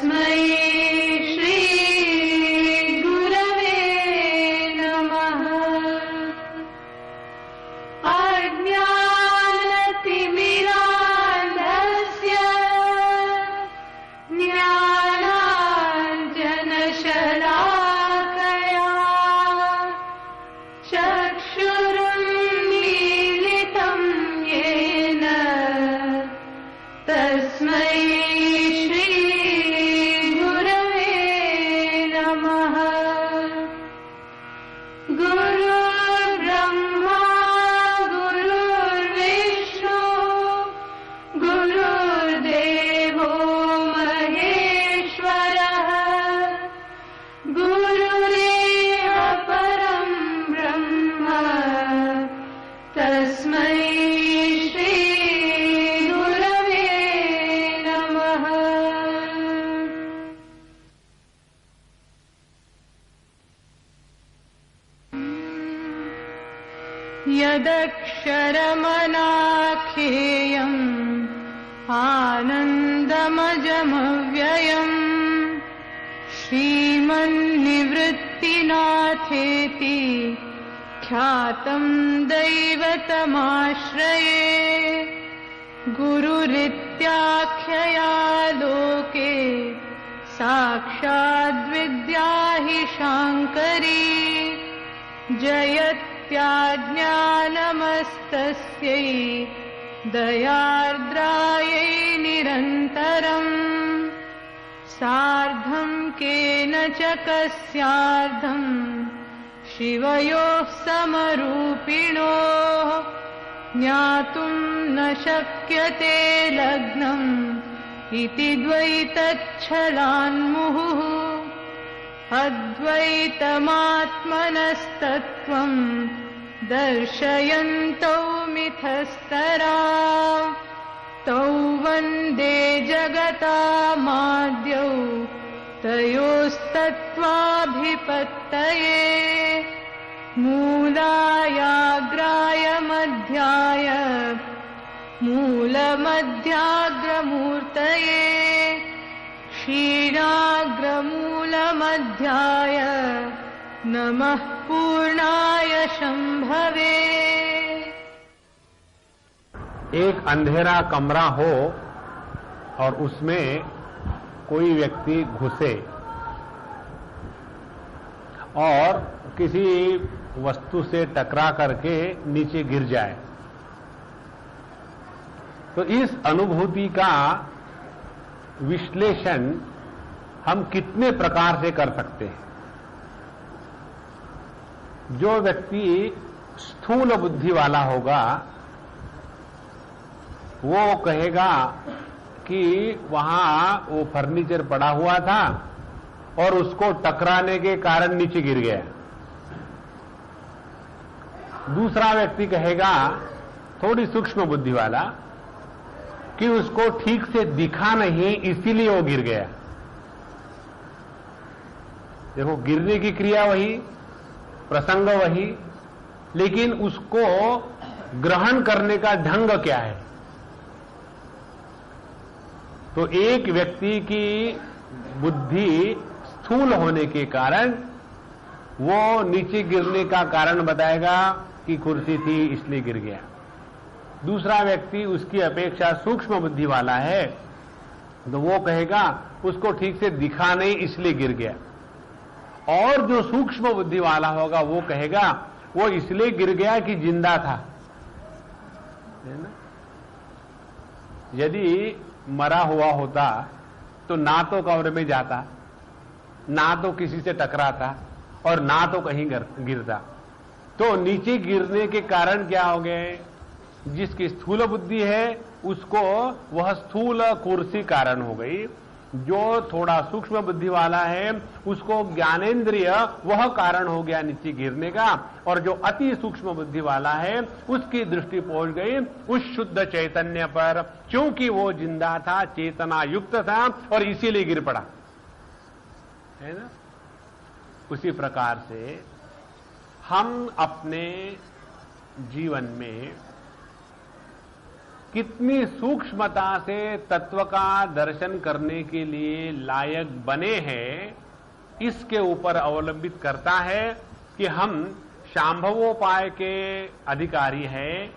तस्मै श्री गुरवे नमः। अज्ञानतिमिरान्धस्य ज्ञानाञ्जनशलाकया चक्षुरुन्मीलितं येन तस्मै यदक्षरमनाख्येयम् आनन्दमजमव्ययम् श्रीमन्निवृत्तिनाथेति ख्यातं दैवतमाश्रये। गुरुरित्याख्यया लोके साक्षाद्विद्या हि शाङ्करी। जयत्याज्ञानमस्तस्यै दयार्द्रायै निरन्तरम्। सार्धं केन च कस्यार्धं शिवयोः समरूपिणोः ज्ञातुं न शक्यते लग्नम् इति द्वैतच्छलान्मुहुः। अद्वैतमात्मनस्तत्त्वं दर्शयन्तौ मिथस्तरा तौ वन्दे जगतामाद्यौ तयोस्तत्त्वाभिपत्तये। मूलायाग्राय मध्याय मूलमध्याग्रमूर्तये क्षीराग्रमूलमध्याय नमः पूर्णाय शंभवे। एक अंधेरा कमरा हो और उसमें कोई व्यक्ति घुसे और किसी वस्तु से टकरा करके नीचे गिर जाए, तो इस अनुभूति का विश्लेषण हम कितने प्रकार से कर सकते हैं। जो व्यक्ति स्थूल बुद्धि वाला होगा वो कहेगा कि वहां वो फर्नीचर पड़ा हुआ था और उसको टकराने के कारण नीचे गिर गया। दूसरा व्यक्ति कहेगा, थोड़ी सूक्ष्म बुद्धि वाला, कि उसको ठीक से दिखा नहीं इसीलिए वो गिर गया। देखो, गिरने की क्रिया वही, प्रसंग वही, लेकिन उसको ग्रहण करने का ढंग क्या है। तो एक व्यक्ति की बुद्धि स्थूल होने के कारण वो नीचे गिरने का कारण बताएगा कि कुर्सी थी इसलिए गिर गया। दूसरा व्यक्ति उसकी अपेक्षा सूक्ष्म बुद्धि वाला है तो वो कहेगा उसको ठीक से दिखा नहीं इसलिए गिर गया। और जो सूक्ष्म बुद्धि वाला होगा वो कहेगा वो इसलिए गिर गया कि जिंदा था, है ना। यदि मरा हुआ होता तो ना तो कब्र में जाता, ना तो किसी से टकराता और ना तो कहीं गिरता। तो नीचे गिरने के कारण क्या हो गए, जिसकी स्थूल बुद्धि है उसको वह स्थूल कुर्सी कारण हो गई। जो थोड़ा सूक्ष्म बुद्धि वाला है उसको ज्ञानेंद्रिय वह कारण हो गया नीचे गिरने का। और जो अति सूक्ष्म बुद्धि वाला है उसकी दृष्टि पहुंच गई उस शुद्ध चैतन्य पर, क्योंकि वो जिंदा था, चेतना युक्त था और इसीलिए गिर पड़ा, है ना। उसी प्रकार से हम अपने जीवन में कितनी सूक्ष्मता से तत्व का दर्शन करने के लिए लायक बने हैं, इसके ऊपर अवलंबित करता है कि हम शांभवोपाय के अधिकारी हैं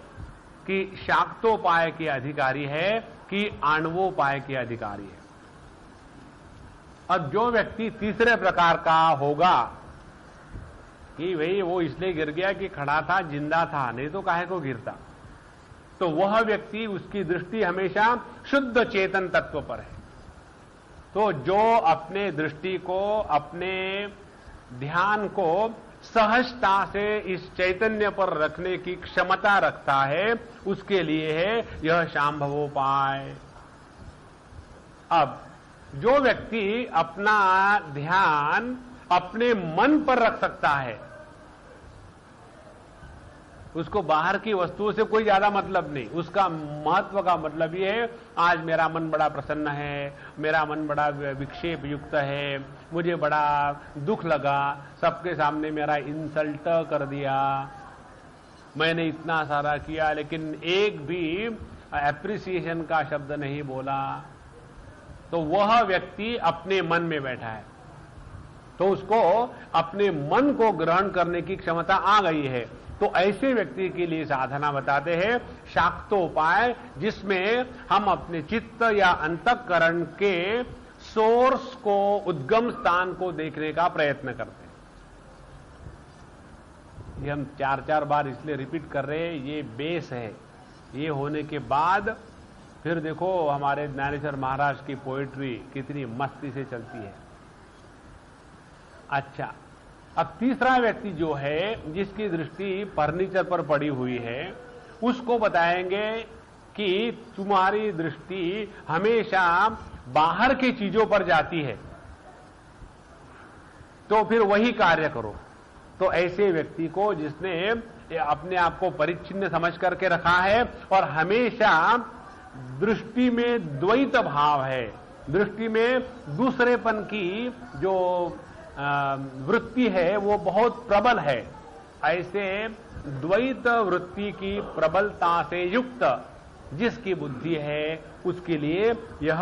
कि शाक्तोपाय के अधिकारी है कि आणवोपाय के अधिकारी है। अब जो व्यक्ति तीसरे प्रकार का होगा कि भाई वो इसलिए गिर गया कि खड़ा था, जिंदा था, नहीं तो काहे को गिरता, तो वह व्यक्ति, उसकी दृष्टि हमेशा शुद्ध चेतन तत्व पर है। तो जो अपने दृष्टि को, अपने ध्यान को सहजता से इस चैतन्य पर रखने की क्षमता रखता है, उसके लिए है यह शांभवोपाय। अब जो व्यक्ति अपना ध्यान अपने मन पर रख सकता है, उसको बाहर की वस्तुओं से कोई ज्यादा मतलब नहीं। उसका महत्व का मतलब ये है, आज मेरा मन बड़ा प्रसन्न है, मेरा मन बड़ा विक्षेप युक्त है, मुझे बड़ा दुख लगा, सबके सामने मेरा इंसल्ट कर दिया, मैंने इतना सारा किया लेकिन एक भी एप्रिसिएशन का शब्द नहीं बोला, तो वह व्यक्ति अपने मन में बैठा है। तो उसको अपने मन को ग्रहण करने की क्षमता आ गई है। तो ऐसे व्यक्ति के लिए साधना बताते हैं शाक्तोपाय, जिसमें हम अपने चित्त या अंतःकरण के सोर्स को, उद्गम स्थान को देखने का प्रयत्न करते हैं। ये हम 4-4 बार इसलिए रिपीट कर रहे हैं, ये बेस है। ये होने के बाद फिर देखो हमारे ज्ञानेश्वर महाराज की पोएट्री कितनी मस्ती से चलती है। अच्छा, अब तीसरा व्यक्ति जो है, जिसकी दृष्टि फर्नीचर पर पड़ी हुई है, उसको बताएंगे कि तुम्हारी दृष्टि हमेशा बाहर की चीजों पर जाती है, तो फिर वही कार्य करो। तो ऐसे व्यक्ति को, जिसने अपने आप को परिच्छिन्न समझ करके रखा है और हमेशा दृष्टि में द्वैत भाव है, दृष्टि में दूसरेपन की जो वृत्ति है वो बहुत प्रबल है, ऐसे द्वैत वृत्ति की प्रबलता से युक्त जिसकी बुद्धि है, उसके लिए यह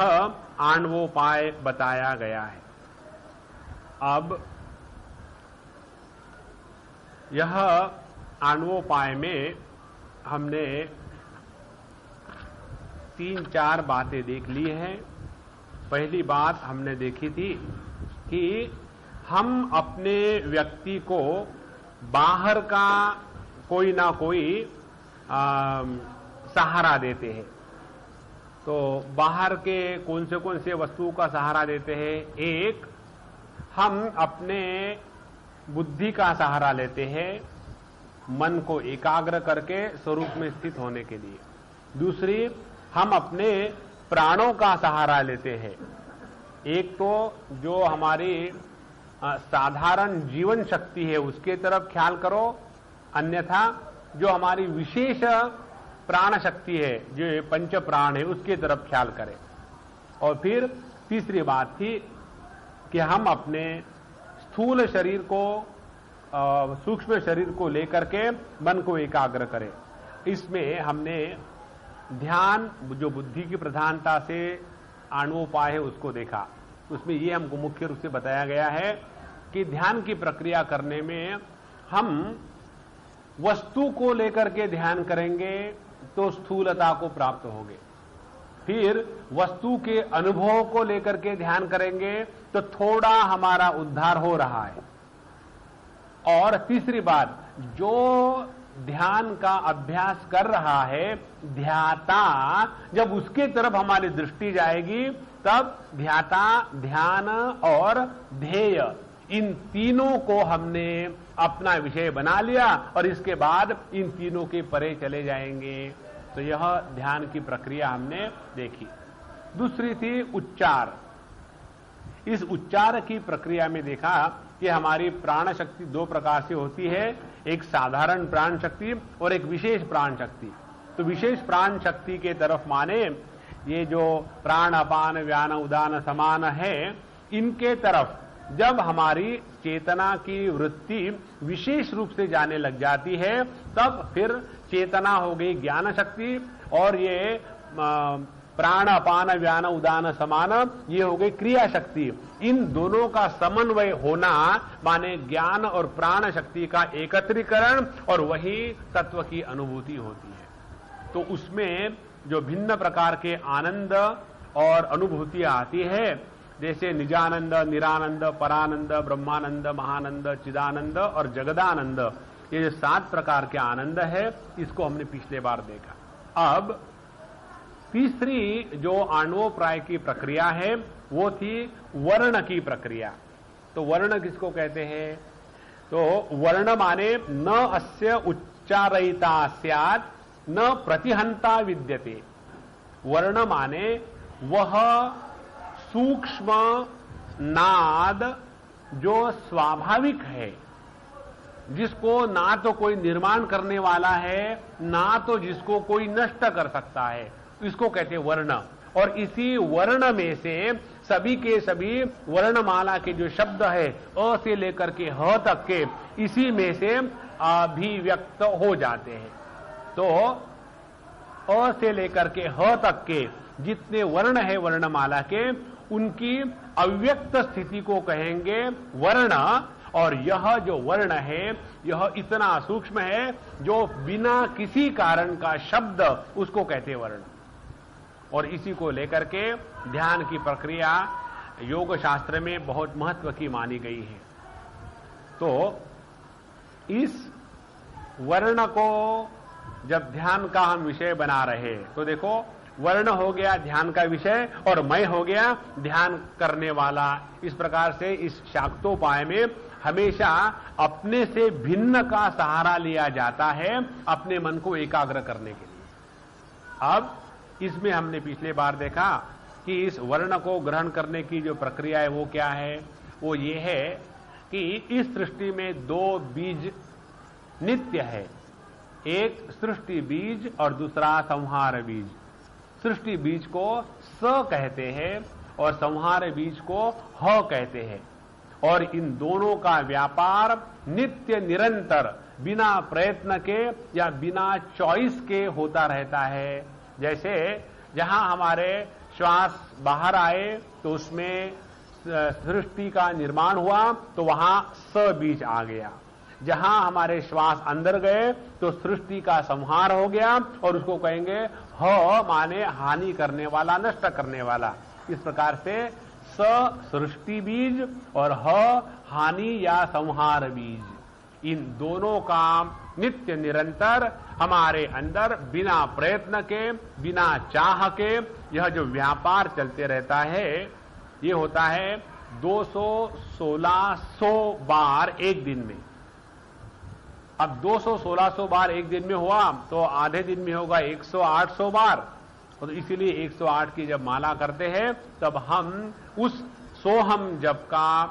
आणवोपाय बताया गया है। अब यह आणवोपाय में हमने 3-4 बातें देख ली हैं। पहली बात हमने देखी थी कि हम अपने व्यक्ति को बाहर का कोई ना कोई सहारा देते हैं। तो बाहर के कौन से वस्तुओं का सहारा देते हैं? एक, हम अपने बुद्धि का सहारा लेते हैं मन को एकाग्र करके स्वरूप में स्थित होने के लिए। दूसरी, हम अपने प्राणों का सहारा लेते हैं। एक तो जो हमारी साधारण जीवन शक्ति है उसके तरफ ख्याल करो, अन्यथा जो हमारी विशेष प्राण शक्ति है, जो पंच प्राण है, उसके तरफ ख्याल करें। और फिर तीसरी बात थी कि हम अपने स्थूल शरीर को, सूक्ष्म शरीर को लेकर के मन को एकाग्र करें। इसमें हमने ध्यान, जो बुद्धि की प्रधानता से आणवोपाय है, उसको देखा। उसमें यह हमको मुख्य रूप से बताया गया है कि ध्यान की प्रक्रिया करने में हम वस्तु को लेकर के ध्यान करेंगे तो स्थूलता को प्राप्त होगे, फिर वस्तु के अनुभव को लेकर के ध्यान करेंगे तो थोड़ा हमारा उद्धार हो रहा है। और तीसरी बात, जो ध्यान का अभ्यास कर रहा है ध्याता, जब उसके तरफ हमारी दृष्टि जाएगी तब ध्याता, ध्यान और ध्येय, इन तीनों को हमने अपना विषय बना लिया और इसके बाद इन तीनों के परे चले जाएंगे। तो यह ध्यान की प्रक्रिया हमने देखी। दूसरी थी उच्चार। इस उच्चार की प्रक्रिया में देखा कि हमारी प्राण शक्ति 2 प्रकार से होती है, एक साधारण प्राण शक्ति और एक विशेष प्राण शक्ति। तो विशेष प्राण शक्ति के तरफ माने ये जो प्राण अपान व्यान उदान समान है, इनके तरफ जब हमारी चेतना की वृत्ति विशेष रूप से जाने लग जाती है, तब फिर चेतना हो गई ज्ञान शक्ति, और ये प्राण अपान व्यान उदान समान ये हो गई क्रिया शक्ति। इन दोनों का समन्वय होना माने ज्ञान और प्राण शक्ति का एकत्रीकरण, और वही तत्व की अनुभूति होती है। तो उसमें जो भिन्न प्रकार के आनंद और अनुभूतियां आती है, जैसे निजानंद, निरानंद, परानंद, ब्रह्मानंद, महानंद, चिदानंद और जगदानंद, ये जो 7 प्रकार के आनंद है, इसको हमने पिछले बार देखा। अब तीसरी जो आणवोप्राय की प्रक्रिया है वो थी वर्ण की प्रक्रिया। तो वर्ण किसको कहते हैं? तो वर्ण माने न अस्य उच्चारयिता स्यात् न प्रतिहंता विद्यते। वर्ण माने वह सूक्ष्म नाद जो स्वाभाविक है, जिसको ना तो कोई निर्माण करने वाला है, ना तो जिसको कोई नष्ट कर सकता है, इसको कहते हैं वर्ण। और इसी वर्ण में से सभी के सभी वर्णमाला के जो शब्द है अ से लेकर के ह तक के, इसी में से अभिव्यक्त हो जाते हैं। तो अ से लेकर के ह तक के जितने वर्ण है वर्णमाला के, उनकी अव्यक्त स्थिति को कहेंगे वर्ण। और यह जो वर्ण है यह इतना सूक्ष्म है जो बिना किसी कारण का शब्द, उसको कहते हैं वर्ण। और इसी को लेकर के ध्यान की प्रक्रिया योग शास्त्र में बहुत महत्व की मानी गई है। तो इस वर्ण को जब ध्यान का हम विषय बना रहे, तो देखो वर्ण हो गया ध्यान का विषय और मैं हो गया ध्यान करने वाला। इस प्रकार से इस शाक्तोपाय में हमेशा अपने से भिन्न का सहारा लिया जाता है अपने मन को एकाग्र करने के लिए। अब इसमें हमने पिछले बार देखा कि इस वर्ण को ग्रहण करने की जो प्रक्रिया है वो क्या है? वो ये है कि इस सृष्टि में 2 बीज नित्य है, एक सृष्टि बीज और दूसरा संहार बीज। सृष्टि बीज को स कहते हैं और संहार बीज को ह कहते हैं। और इन दोनों का व्यापार नित्य निरंतर बिना प्रयत्न के या बिना चॉइस के होता रहता है। जैसे जहां हमारे श्वास बाहर आए तो उसमें सृष्टि का निर्माण हुआ, तो वहां स बीज आ गया। जहां हमारे श्वास अंदर गए तो सृष्टि का संहार हो गया, और उसको कहेंगे ह माने हानि करने वाला, नष्ट करने वाला। इस प्रकार से स सृष्टि बीज और ह हानि या संहार बीज, इन दोनों का नित्य निरंतर हमारे अंदर बिना प्रयत्न के, बिना चाह के यह जो व्यापार चलते रहता है, ये होता है 200-1600 बार एक दिन में। अब 200-1600 बार एक दिन में हुआ तो आधे दिन में होगा 100-800 बार। तो इसीलिए 108 की जब माला करते हैं तब हम उस सोहम जप का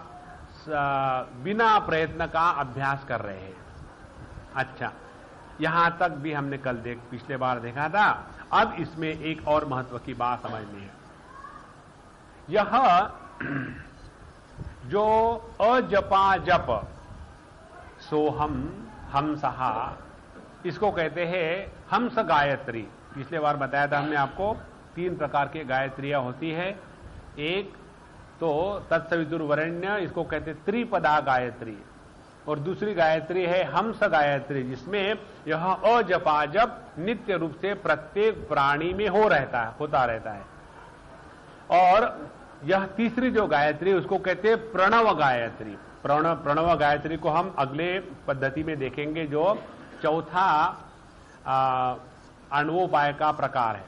बिना प्रयत्न का अभ्यास कर रहे हैं। अच्छा, यहां तक भी हमने कल पिछले बार देखा था। अब इसमें एक और महत्व की बात समझनी है। यह जो अजपा जप सोहम हमसहा, इसको कहते हैं हंस गायत्री। पिछले बार बताया था हमने आपको 3 प्रकार की गायत्रियां होती है। एक तो तत्सवितुर्वरेण्य, इसको कहते त्रिपदा गायत्री, और दूसरी गायत्री है हंस गायत्री, जिसमें यह अजपा जप नित्य रूप से प्रत्येक प्राणी में होता रहता है। और यह तीसरी जो गायत्री उसको कहते हैं प्रणव गायत्री। प्रणव गायत्री को हम अगले पद्धति में देखेंगे, जो चौथा आणवोपाय का प्रकार है।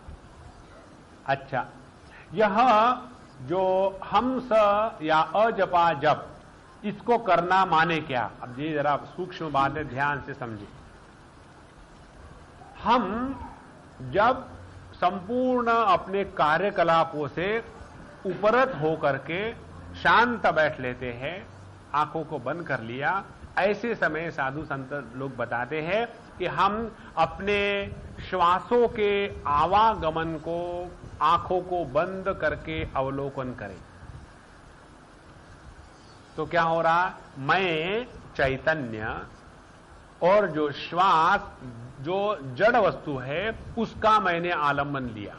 अच्छा, यह जो हंस या अजपा जप, इसको करना माने क्या? अब ये जरा सूक्ष्म बात है, ध्यान से समझिए। हम जब संपूर्ण अपने कार्यकलापों से उपरत होकर के शांत बैठ लेते हैं, आंखों को बंद कर लिया, ऐसे समय साधु संत लोग बताते हैं कि हम अपने श्वासों के आवागमन को आंखों को बंद करके अवलोकन करें। तो क्या हो रहा? मैं चैतन्य और जो श्वास जो जड़ वस्तु है उसका मैंने आलम्बन लिया।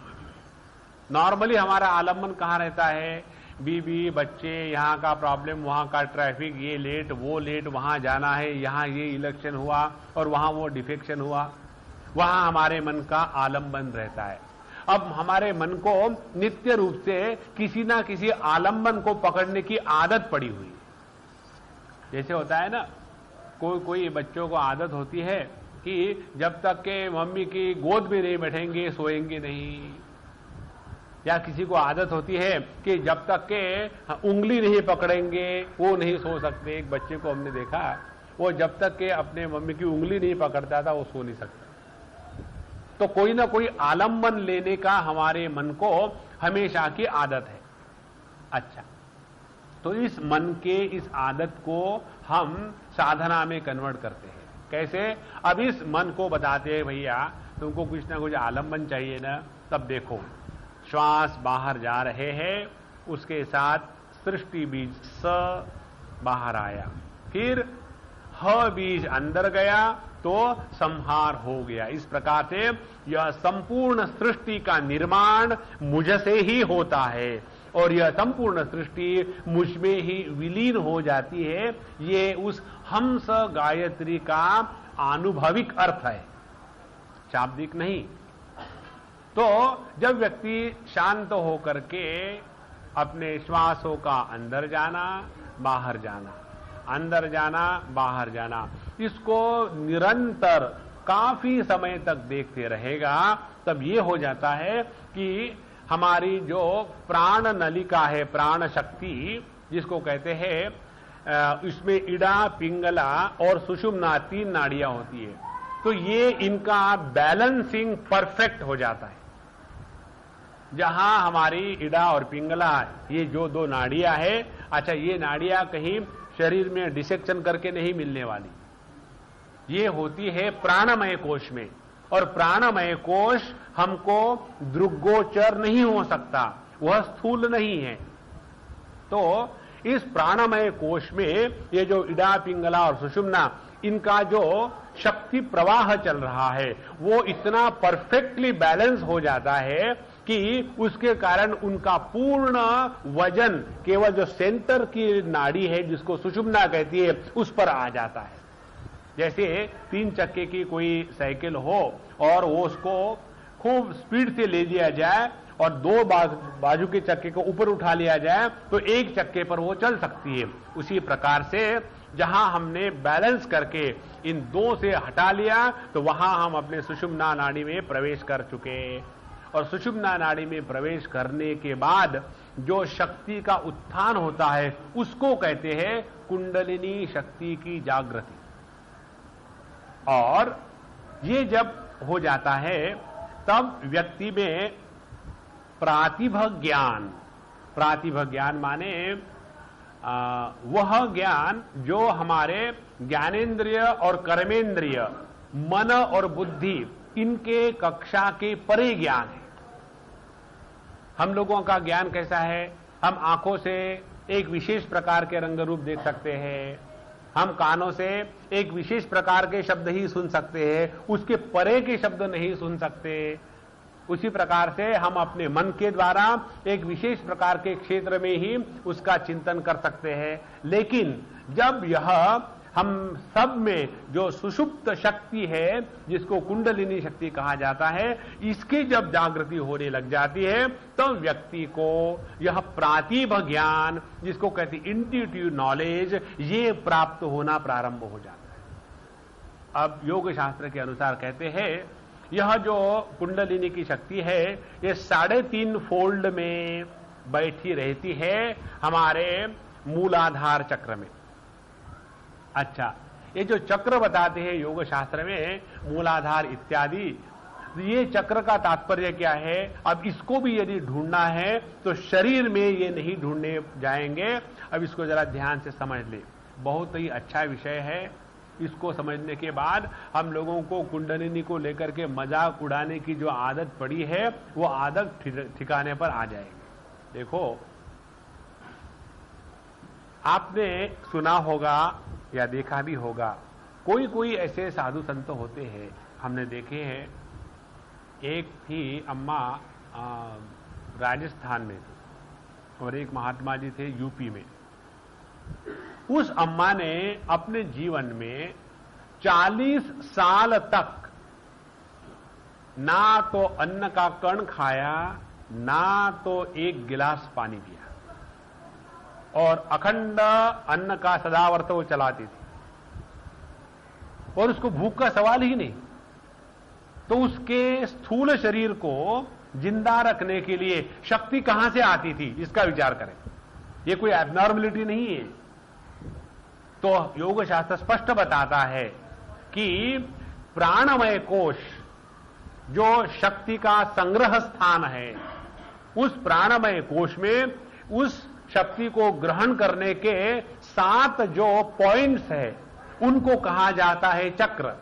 नॉर्मली हमारा आलम्बन कहां रहता है? बीबी, बच्चे, यहां का प्रॉब्लम, वहां का ट्रैफिक, ये लेट, वो लेट, वहां जाना है, यहां ये इलेक्शन हुआ और वहां वो डिफेक्शन हुआ, वहां हमारे मन का आलम्बन रहता है। अब हमारे मन को नित्य रूप से किसी ना किसी आलम्बन को पकड़ने की आदत पड़ी हुई। जैसे होता है ना, कोई बच्चों को आदत होती है कि जब तक के मम्मी की गोद में नहीं बैठेंगे सोएंगे नहीं, या किसी को आदत होती है कि जब तक के उंगली नहीं पकड़ेंगे वो नहीं सो सकते। एक बच्चे को हमने देखा, वो जब तक के अपने मम्मी की उंगली नहीं पकड़ता था वो सो नहीं सकता। तो कोई ना कोई आलम्बन लेने का हमारे मन को हमेशा की आदत है। अच्छा, तो इस मन के इस आदत को हम साधना में कन्वर्ट करते हैं। कैसे? अब इस मन को बताते हैं, भैया तुमको कुछ ना कुछ आलम्बन चाहिए ना, तब देखो श्वास बाहर जा रहे हैं, उसके साथ सृष्टि बीज स बाहर आया, फिर ह बीज अंदर गया तो संहार हो गया। इस प्रकार से यह संपूर्ण सृष्टि का निर्माण मुझसे ही होता है और यह संपूर्ण सृष्टि मुझ में ही विलीन हो जाती है। ये उस हंस गायत्री का आनुभविक अर्थ है, शाब्दिक नहीं। तो जब व्यक्ति शांत होकर के अपने श्वासों का अंदर जाना बाहर जाना, अंदर जाना बाहर जाना, इसको निरंतर काफी समय तक देखते रहेगा, तब ये हो जाता है कि हमारी जो प्राण नलिका है, प्राण शक्ति जिसको कहते हैं, इसमें इड़ा, पिंगला और सुषुम्ना 3 नाड़ियां होती है। तो ये इनका बैलेंसिंग परफेक्ट हो जाता है। जहां हमारी इड़ा और पिंगला ये जो 2 नाड़ियां है, अच्छा ये नाड़ियां कहीं शरीर में डिसेक्शन करके नहीं मिलने वाली, ये होती है प्राणमय कोश में। और प्राणमय कोश हमको दृग्गोचर नहीं हो सकता, वह स्थूल नहीं है। तो इस प्राणमय कोश में ये जो इड़ा, पिंगला और सुषुम्ना, इनका जो शक्ति प्रवाह चल रहा है वो इतना परफेक्टली बैलेंस हो जाता है कि उसके कारण उनका पूर्ण वजन केवल जो सेंटर की नाड़ी है जिसको सुषुम्ना कहती है उस पर आ जाता है। जैसे 3 चक्के की कोई साइकिल हो और वो उसको खूब स्पीड से ले लिया जाए और 2 बाजू के चक्के को ऊपर उठा लिया जाए तो एक चक्के पर वो चल सकती है। उसी प्रकार से जहां हमने बैलेंस करके इन 2 से हटा लिया तो वहां हम अपने सुषुम्ना नाड़ी में प्रवेश कर चुके। और सुषुम्ना नाड़ी में प्रवेश करने के बाद जो शक्ति का उत्थान होता है उसको कहते हैं कुंडलिनी शक्ति की जागृति। और ये जब हो जाता है तब व्यक्ति में प्रातिभ ज्ञान माने वह ज्ञान जो हमारे ज्ञानेंद्रिय और कर्मेंद्रिय, मन और बुद्धि, इनके कक्षा के परे ज्ञान है। हम लोगों का ज्ञान कैसा है? हम आंखों से एक विशेष प्रकार के रंग रूप देख सकते हैं, हम कानों से एक विशेष प्रकार के शब्द ही सुन सकते हैं, उसके परे के शब्द नहीं सुन सकते। उसी प्रकार से हम अपने मन के द्वारा एक विशेष प्रकार के क्षेत्र में ही उसका चिंतन कर सकते हैं। लेकिन जब यह हम सब में जो सुषुप्त शक्ति है जिसको कुंडलिनी शक्ति कहा जाता है, इसकी जब जागृति होने लग जाती है तो व्यक्ति को यह प्रातिभ ज्ञान जिसको कहते हैं इंट्यूटिव नॉलेज, ये प्राप्त होना प्रारंभ हो जाता है। अब योग शास्त्र के अनुसार कहते हैं यह जो कुंडलिनी की शक्ति है ये 3.5 फोल्ड में बैठी रहती है हमारे मूलाधार चक्र में। अच्छा, ये जो चक्र बताते हैं योग शास्त्र में मूलाधार इत्यादि, ये चक्र का तात्पर्य क्या है? अब इसको भी यदि ढूंढना है तो शरीर में ये नहीं ढूंढने जाएंगे। अब इसको जरा ध्यान से समझ ले, बहुत ही अच्छा विषय है। इसको समझने के बाद हम लोगों को कुंडलिनी को लेकर के मजाक उड़ाने की जो आदत पड़ी है वो आदत ठिकाने पर आ जाएगी। देखो, आपने सुना होगा या देखा भी होगा, कोई कोई ऐसे साधु संत होते हैं, हमने देखे हैं। एक थी अम्मा राजस्थान में और एक महात्मा जी थे यूपी में। उस अम्मा ने अपने जीवन में 40 साल तक ना तो अन्न का कण खाया, ना तो एक गिलास पानी पिया, और अखंड अन्न का सदावर्त वो चलाती थी, और उसको भूख का सवाल ही नहीं। तो उसके स्थूल शरीर को जिंदा रखने के लिए शक्ति कहां से आती थी, इसका विचार करें। यह कोई एबनॉर्मलिटी नहीं है। तो योग शास्त्र स्पष्ट बताता है कि प्राणमय कोश जो शक्ति का संग्रह स्थान है, उस प्राणमय कोश में उस शक्ति को ग्रहण करने के 7 जो पॉइंट्स है उनको कहा जाता है चक्र।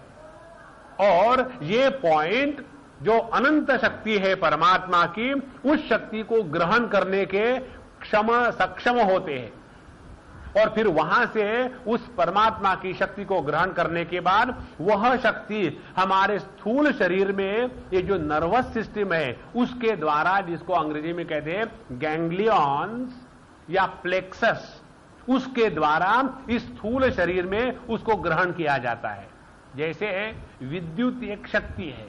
और ये पॉइंट जो अनंत शक्ति है परमात्मा की, उस शक्ति को ग्रहण करने के सक्षम होते हैं। और फिर वहां से उस परमात्मा की शक्ति को ग्रहण करने के बाद वह शक्ति हमारे स्थूल शरीर में ये जो नर्वस सिस्टम है उसके द्वारा, जिसको अंग्रेजी में कहते हैं गैंग्लियॉन्स या प्लेक्सस, उसके द्वारा इस स्थूल शरीर में उसको ग्रहण किया जाता है। जैसे विद्युत एक शक्ति है,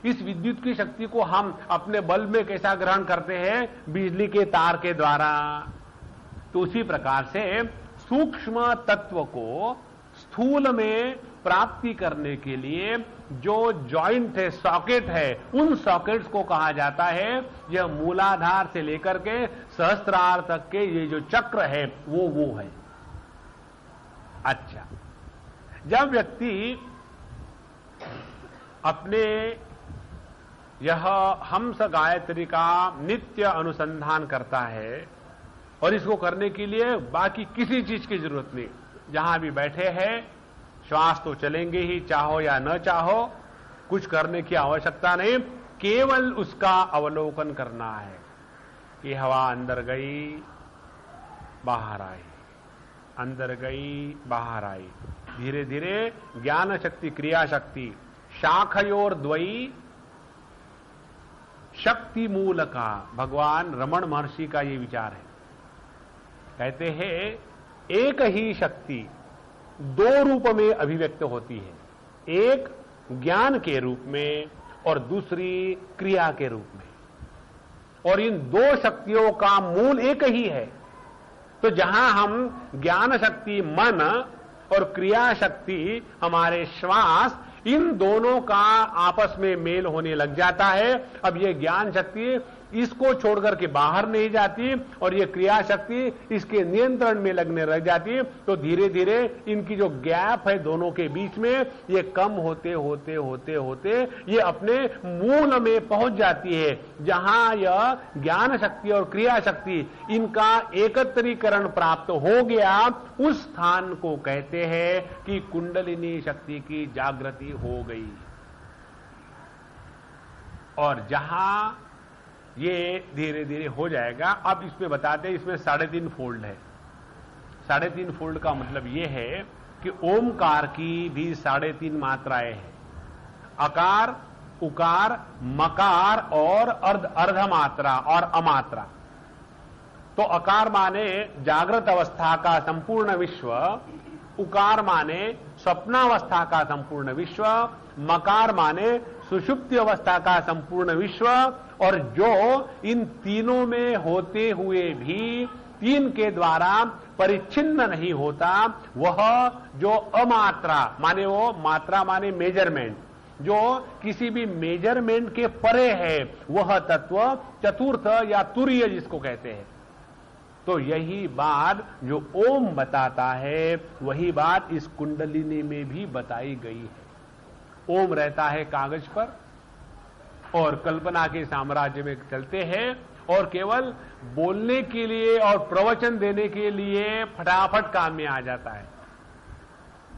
इस विद्युत की शक्ति को हम अपने बल्ब में कैसा ग्रहण करते हैं, बिजली के तार के द्वारा। तो उसी प्रकार से सूक्ष्म तत्व को स्थूल में प्राप्ति करने के लिए जो जॉइंट है, सॉकेट है, उन सॉकेट्स को कहा जाता है, यह मूलाधार से लेकर के सहस्त्रार तक के ये जो चक्र है वो है। अच्छा, जब व्यक्ति अपने यह हंस गायत्री का नित्य अनुसंधान करता है, और इसको करने के लिए बाकी किसी चीज की जरूरत नहीं, जहां भी बैठे हैं श्वास तो चलेंगे ही, चाहो या न चाहो, कुछ करने की आवश्यकता नहीं, केवल उसका अवलोकन करना है कि हवा अंदर गई बाहर आई, अंदर गई बाहर आई। धीरे धीरे ज्ञान शक्ति, क्रिया शक्ति, शाखयोर द्वयी शक्ति मूल का भगवान रमण महर्षि का यह विचार है। कहते हैं एक ही शक्ति 2 रूप में अभिव्यक्त होती है, एक ज्ञान के रूप में और दूसरी क्रिया के रूप में, और इन 2 शक्तियों का मूल एक ही है। तो जहां हम ज्ञान शक्ति मन और क्रिया शक्ति हमारे श्वास, इन दोनों का आपस में मेल होने लग जाता है, अब ये ज्ञान शक्ति इसको छोड़कर के बाहर नहीं जाती और ये क्रिया शक्ति इसके नियंत्रण में लगने लग जाती, तो धीरे धीरे इनकी जो गैप है दोनों के बीच में, ये कम होते होते होते होते ये अपने मूल में पहुंच जाती है, जहां यह ज्ञान शक्ति और क्रिया शक्ति इनका एकत्रीकरण प्राप्त हो गया। उस स्थान को कहते हैं कि कुंडलिनी शक्ति की जागृति हो गई। और जहां ये धीरे धीरे हो जाएगा, अब इसमें बताते हैं, इसमें 3.5 फोल्ड है। 3.5 फोल्ड का मतलब ये है कि ओमकार की भी 3.5 मात्राएं हैं, अकार, उकार, मकार और अर्ध मात्रा और अमात्रा। तो अकार माने जागृत अवस्था का संपूर्ण विश्व, उकार माने स्वप्नावस्था का संपूर्ण विश्व, मकार माने सुषुप्ति अवस्था का संपूर्ण विश्व, और जो इन तीनों में होते हुए भी 3 के द्वारा परिच्छिन्न नहीं होता, वह जो अमात्रा माने, वो मात्रा माने मेजरमेंट, जो किसी भी मेजरमेंट के परे है, वह तत्व चतुर्थ या तुरीय जिसको कहते हैं। तो यही बात जो ओम बताता है, वही बात इस कुंडलिनी में भी बताई गई है। ओम रहता है कागज पर और कल्पना के साम्राज्य में चलते हैं, और केवल बोलने के लिए और प्रवचन देने के लिए फटाफट काम में आ जाता है।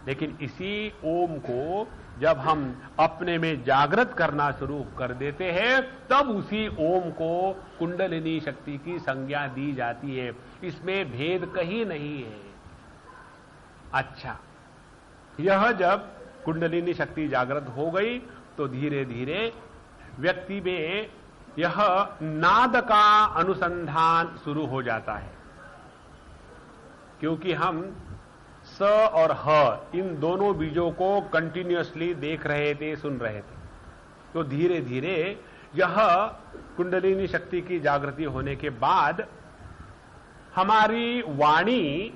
लेकिन इसी ओम को जब हम अपने में जागृत करना शुरू कर देते हैं, तब उसी ओम को कुंडलिनी शक्ति की संज्ञा दी जाती है। इसमें भेद कहीं नहीं है। अच्छा, यह जब कुंडलिनी शक्ति जागृत हो गई तो धीरे धीरे व्यक्ति में यह नाद का अनुसंधान शुरू हो जाता है। क्योंकि हम स और ह इन दोनों बीजों को कंटिन्यूअसली देख रहे थे, सुन रहे थे, तो धीरे धीरे यह कुंडलिनी शक्ति की जागृति होने के बाद हमारी वाणी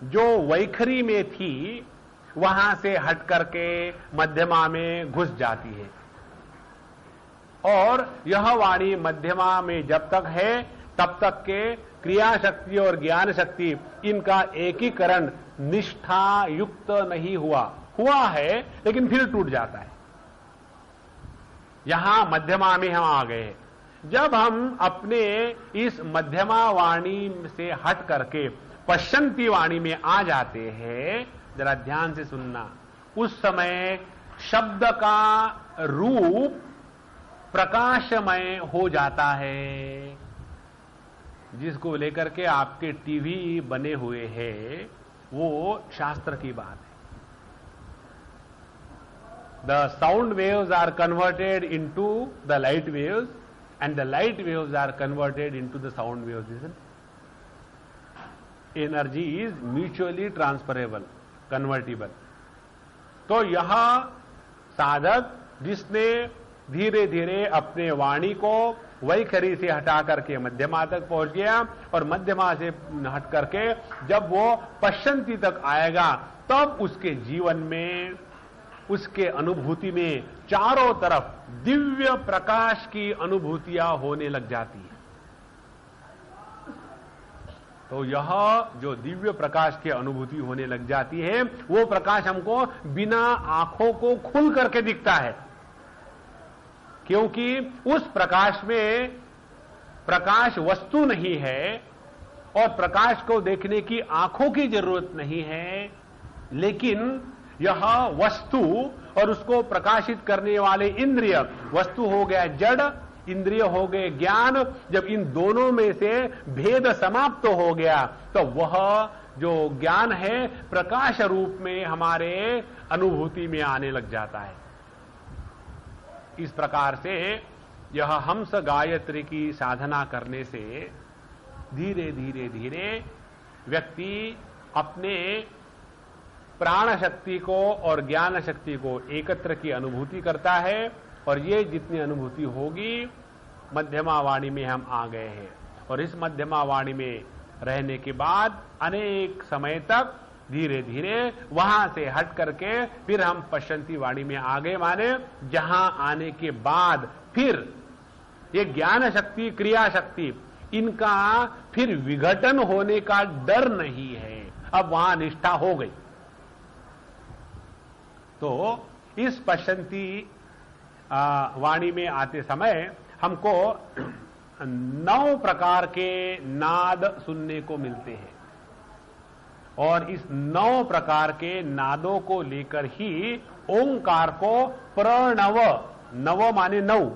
जो वैखरी में थी वहां से हट करके मध्यमा में घुस जाती है, और यह वाणी मध्यमा में जब तक है तब तक के क्रिया शक्ति और ज्ञान शक्ति इनका एकीकरण निष्ठा युक्त नहीं हुआ है, लेकिन फिर टूट जाता है। यहां मध्यमा में हम आ गए। जब हम अपने इस मध्यमा वाणी से हट करके पश्चंती वाणी में आ जाते हैं, जरा ध्यान से सुनना, उस समय शब्द का रूप प्रकाशमय हो जाता है, जिसको लेकर के आपके टीवी बने हुए हैं, वो शास्त्र की बात है। The sound waves are converted into the light waves and the light waves are converted into the sound waves, isn't it? Energy is mutually transferable, convertible. तो यह साधक जिसने धीरे धीरे अपने वाणी को वैखरी से हटा करके मध्यमा तक पहुंच गया, और मध्यमा से हट करके जब वो पश्चंती तक आएगा तब उसके जीवन में, उसके अनुभूति में चारों तरफ दिव्य प्रकाश की अनुभूतियां होने लग जाती है। तो यह जो दिव्य प्रकाश की अनुभूति होने लग जाती है, वो प्रकाश हमको बिना आंखों को खुल करके दिखता है, क्योंकि उस प्रकाश में प्रकाश वस्तु नहीं है और प्रकाश को देखने की आंखों की जरूरत नहीं है, लेकिन यह वस्तु और उसको प्रकाशित करने वाले इंद्रिय, वस्तु हो गया जड़, इंद्रिय हो गए ज्ञान, जब इन दोनों में से भेद समाप्त हो गया तो वह जो ज्ञान है प्रकाश रूप में हमारे अनुभूति में आने लग जाता है। इस प्रकार से यह हंस गायत्री की साधना करने से धीरे धीरे धीरे व्यक्ति अपने प्राण शक्ति को और ज्ञान शक्ति को एकत्र की अनुभूति करता है, और ये जितनी अनुभूति होगी मध्यमा वाणी में हम आ गए हैं, और इस मध्यमा वाणी में रहने के बाद अनेक समय तक धीरे धीरे वहां से हट करके फिर हम पश्चंती वाणी में आ गए, माने जहां आने के बाद फिर ये ज्ञान शक्ति, क्रिया शक्ति, इनका फिर विघटन होने का डर नहीं है, अब वहां निष्ठा हो गई। तो इस पश्चंती वाणी में आते समय हमको 9 प्रकार के नाद सुनने को मिलते हैं, और इस 9 प्रकार के नादों को लेकर ही ओंकार को प्रणव, नव माने 9,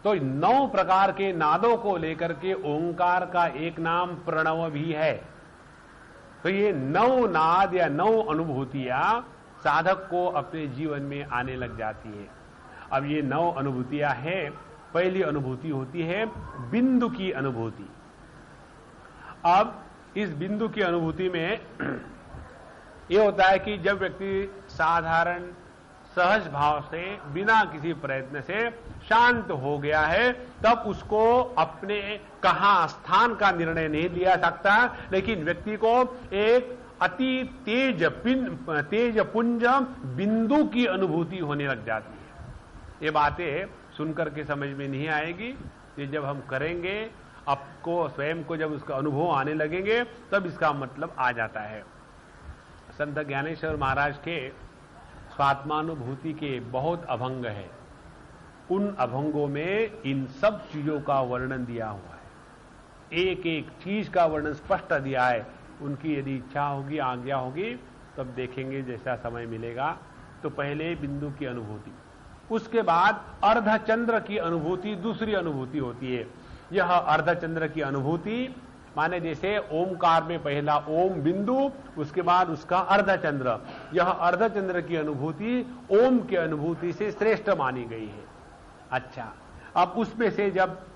तो 9 प्रकार के नादों को लेकर के ओंकार का एक नाम प्रणव भी है। तो ये 9 नाद या 9 अनुभूतियां साधक को अपने जीवन में आने लग जाती है। अब ये 9 अनुभूतियां हैं। पहली अनुभूति होती है बिंदु की अनुभूति। अब इस बिंदु की अनुभूति में यह होता है कि जब व्यक्ति साधारण सहज भाव से बिना किसी प्रयत्न से शांत हो गया है, तब उसको अपने कहां स्थान का निर्णय नहीं लिया सकता, लेकिन व्यक्ति को एक अति तेज पुंज बिंदु की अनुभूति होने लग जाती है। ये बातें सुनकर के समझ में नहीं आएगी, ये जब हम करेंगे, आपको स्वयं को जब उसका अनुभव आने लगेंगे तब इसका मतलब आ जाता है। संत ज्ञानेश्वर महाराज के स्वात्मानुभूति के बहुत अभंग है। उन अभंगों में इन सब चीजों का वर्णन दिया हुआ है, एक एक चीज का वर्णन स्पष्ट दिया है। उनकी यदि इच्छा होगी, आज्ञा होगी, तब देखेंगे जैसा समय मिलेगा। तो पहले बिंदु की अनुभूति, उसके बाद अर्धचंद्र की अनुभूति, दूसरी अनुभूति होती है। यह अर्धचंद्र की अनुभूति माने जैसे ओमकार में पहला ओम बिंदु, उसके बाद उसका अर्धचंद्र, यह अर्धचंद्र की अनुभूति ओम की अनुभूति से श्रेष्ठ मानी गई है। अच्छा, अब उसमें से जब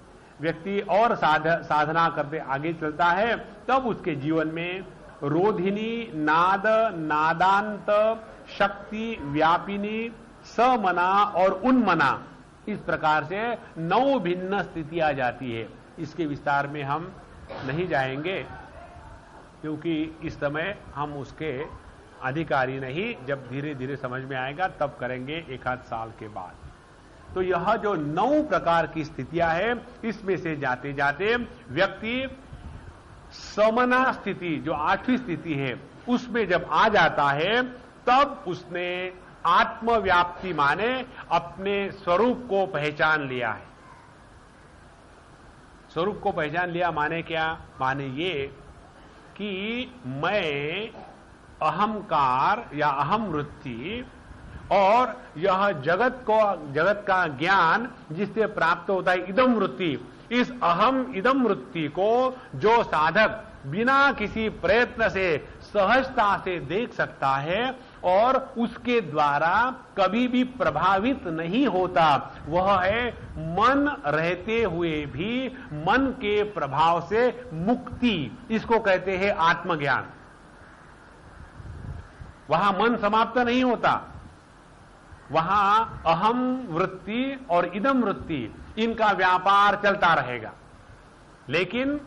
व्यक्ति और साधना करते आगे चलता है, तब उसके जीवन में रोधिनी, नाद, नादांत, शक्ति, व्यापिनी, समना और उन्मना, इस प्रकार से 9 भिन्न स्थिति आ जाती है। इसके विस्तार में हम नहीं जाएंगे, क्योंकि इस समय हम उसके अधिकारी नहीं, जब धीरे धीरे समझ में आएगा तब करेंगे, 1 साल के बाद। तो यह जो 9 प्रकार की स्थितियां हैं, इसमें से जाते जाते व्यक्ति समना स्थिति, जो 8वीं स्थिति है, उसमें जब आ जाता है, तब उसने आत्मव्याप्ति माने अपने स्वरूप को पहचान लिया है। स्वरूप को पहचान लिया माने क्या? माने ये कि मैं अहंकार या अहम वृत्ति और यह जगत का ज्ञान जिससे प्राप्त होता है इदम वृत्ति, इस अहम इदम वृत्ति को जो साधक बिना किसी प्रयत्न से सहजता से देख सकता है और उसके द्वारा कभी भी प्रभावित नहीं होता, वह है मन रहते हुए भी मन के प्रभाव से मुक्ति। इसको कहते हैं आत्मज्ञान। वहां मन समाप्त नहीं होता, वहां अहम वृत्ति और इदम वृत्ति, इनका व्यापार चलता रहेगा, लेकिन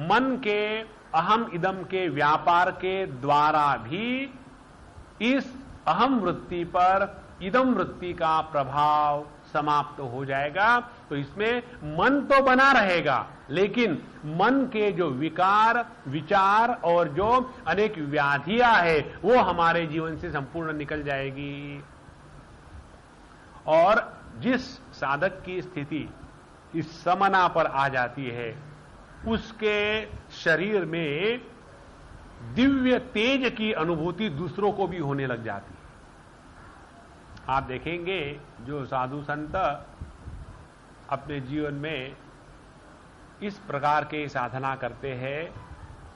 मन के अहम इदम के व्यापार के द्वारा भी इस अहम वृत्ति पर इदम वृत्ति का प्रभाव समाप्त हो जाएगा। तो इसमें मन तो बना रहेगा, लेकिन मन के जो विकार, विचार और जो अनेक व्याधियां है, वो हमारे जीवन से संपूर्ण निकल जाएगी। और जिस साधक की स्थिति इस समना पर आ जाती है, उसके शरीर में दिव्य तेज की अनुभूति दूसरों को भी होने लग जाती है। आप देखेंगे जो साधु संत अपने जीवन में इस प्रकार के साधना करते हैं,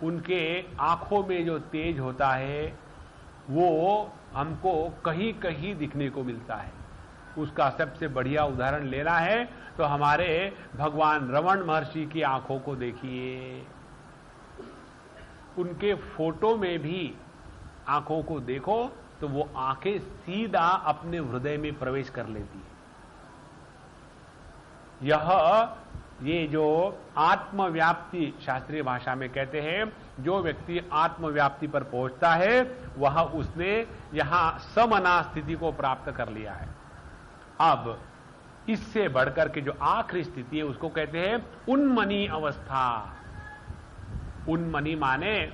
उनके आंखों में जो तेज होता है वो हमको कहीं कहीं दिखने को मिलता है। उसका सबसे बढ़िया उदाहरण लेना है तो हमारे भगवान रमण महर्षि की आंखों को देखिए। उनके फोटो में भी आंखों को देखो तो वो आंखें सीधा अपने हृदय में प्रवेश कर लेती है। ये जो आत्मव्याप्ति शास्त्रीय भाषा में कहते हैं, जो व्यक्ति आत्मव्याप्ति पर पहुंचता है वह उसने यहां समना स्थिति को प्राप्त कर लिया है। अब इससे बढ़कर के जो आखिरी स्थिति है उसको कहते हैं उन्मनी अवस्था। उन्मनी माने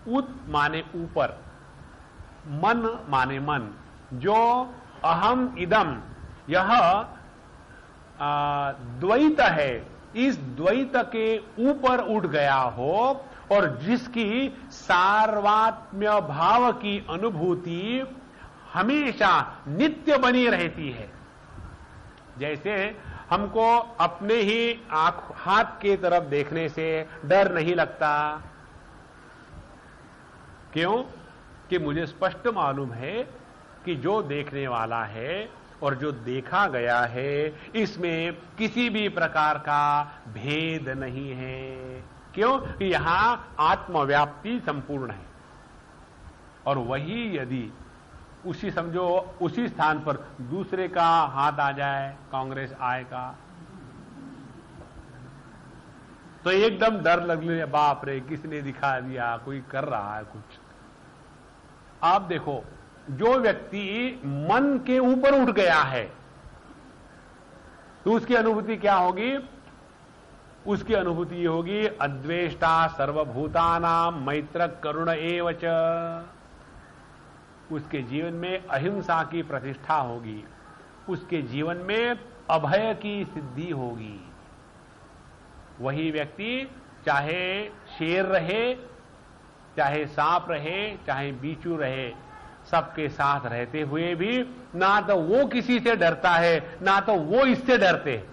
उत माने ऊपर, मन माने मन। जो अहम इदम यह द्वैत है, इस द्वैत के ऊपर उठ गया हो और जिसकी सार्वत्म्य भाव की अनुभूति हमेशा नित्य बनी रहती है। जैसे हमको अपने ही हाथ के तरफ देखने से डर नहीं लगता। क्यों? कि मुझे स्पष्ट मालूम है कि जो देखने वाला है और जो देखा गया है इसमें किसी भी प्रकार का भेद नहीं है। क्यों? कि यहां आत्मव्याप्ति संपूर्ण है। और वही यदि उसी समझो उसी स्थान पर दूसरे का हाथ आ जाए, कांग्रेस आएगा, तो एकदम डर लगने, बाप रे किसने दिखा दिया, कोई कर रहा है कुछ। आप देखो, जो व्यक्ति मन के ऊपर उठ गया है तो उसकी अनुभूति क्या होगी? उसकी अनुभूति ये होगी अद्वेष्टा सर्वभूतानां मैत्र करुण एवच। उसके जीवन में अहिंसा की प्रतिष्ठा होगी, उसके जीवन में अभय की सिद्धि होगी। वही व्यक्ति चाहे शेर रहे, चाहे सांप रहे, चाहे बीचू रहे, सबके साथ रहते हुए भी ना तो वो किसी से डरता है ना तो वो इससे डरते।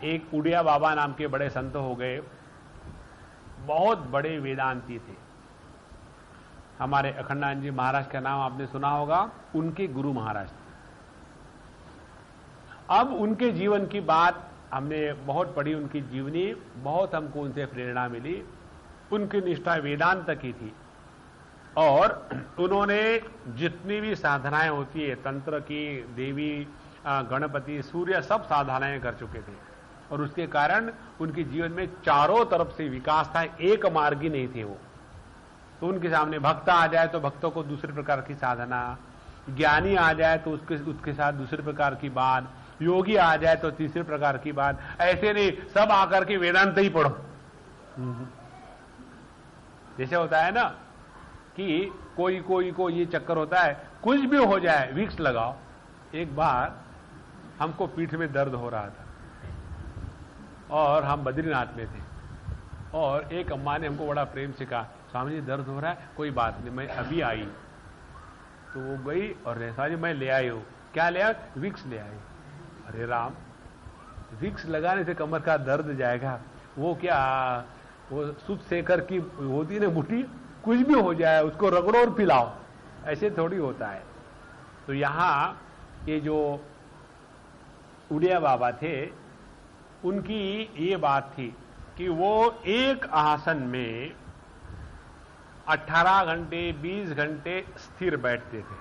एक उड़िया बाबा नाम के बड़े संत हो गए, बहुत बड़े वेदांती थे। हमारे अखंडानंद जी महाराज का नाम आपने सुना होगा, उनके गुरु महाराज थे। अब उनके जीवन की बात हमने बहुत पढ़ी, उनकी जीवनी बहुत हमको उनसे प्रेरणा मिली। उनकी निष्ठा वेदांत की थी और उन्होंने जितनी भी साधनाएं होती है, तंत्र की, देवी, गणपति, सूर्य, सब साधनाएं कर चुके थे और उसके कारण उनके जीवन में चारों तरफ से विकास था, एक मार्गी नहीं थे वो। तो उनके सामने भक्त आ जाए तो भक्तों को दूसरे प्रकार की साधना, ज्ञानी आ जाए तो उसके साथ दूसरे प्रकार की बात, योगी आ जाए तो तीसरे प्रकार की बात। ऐसे नहीं सब आकर के वेदांत ही पढ़ो। जैसे होता है ना कि कोई को ये चक्कर होता है, कुछ भी हो जाए विक्स लगाओ। एक बार हमको पीठ में दर्द हो रहा था और हम बद्रीनाथ में थे और एक अम्मा ने हमको बड़ा प्रेम से कहा, स्वामी जी दर्द हो रहा है, कोई बात नहीं, मैं अभी आई। तो वो गई और रेखा जी मैं ले आई हूं। क्या ले आई? विक्स ले आई। अरे राम, विक्स लगाने से कमर का दर्द जाएगा? वो क्या, वो सुत सेकर की होती ना मुट्ठी, कुछ भी हो जाए उसको रगड़ो और पिलाओ, ऐसे थोड़ी होता है। तो यहां ये जो उड़िया बाबा थे, उनकी ये बात थी कि वो एक आसन में 18 घंटे 20 घंटे स्थिर बैठते थे,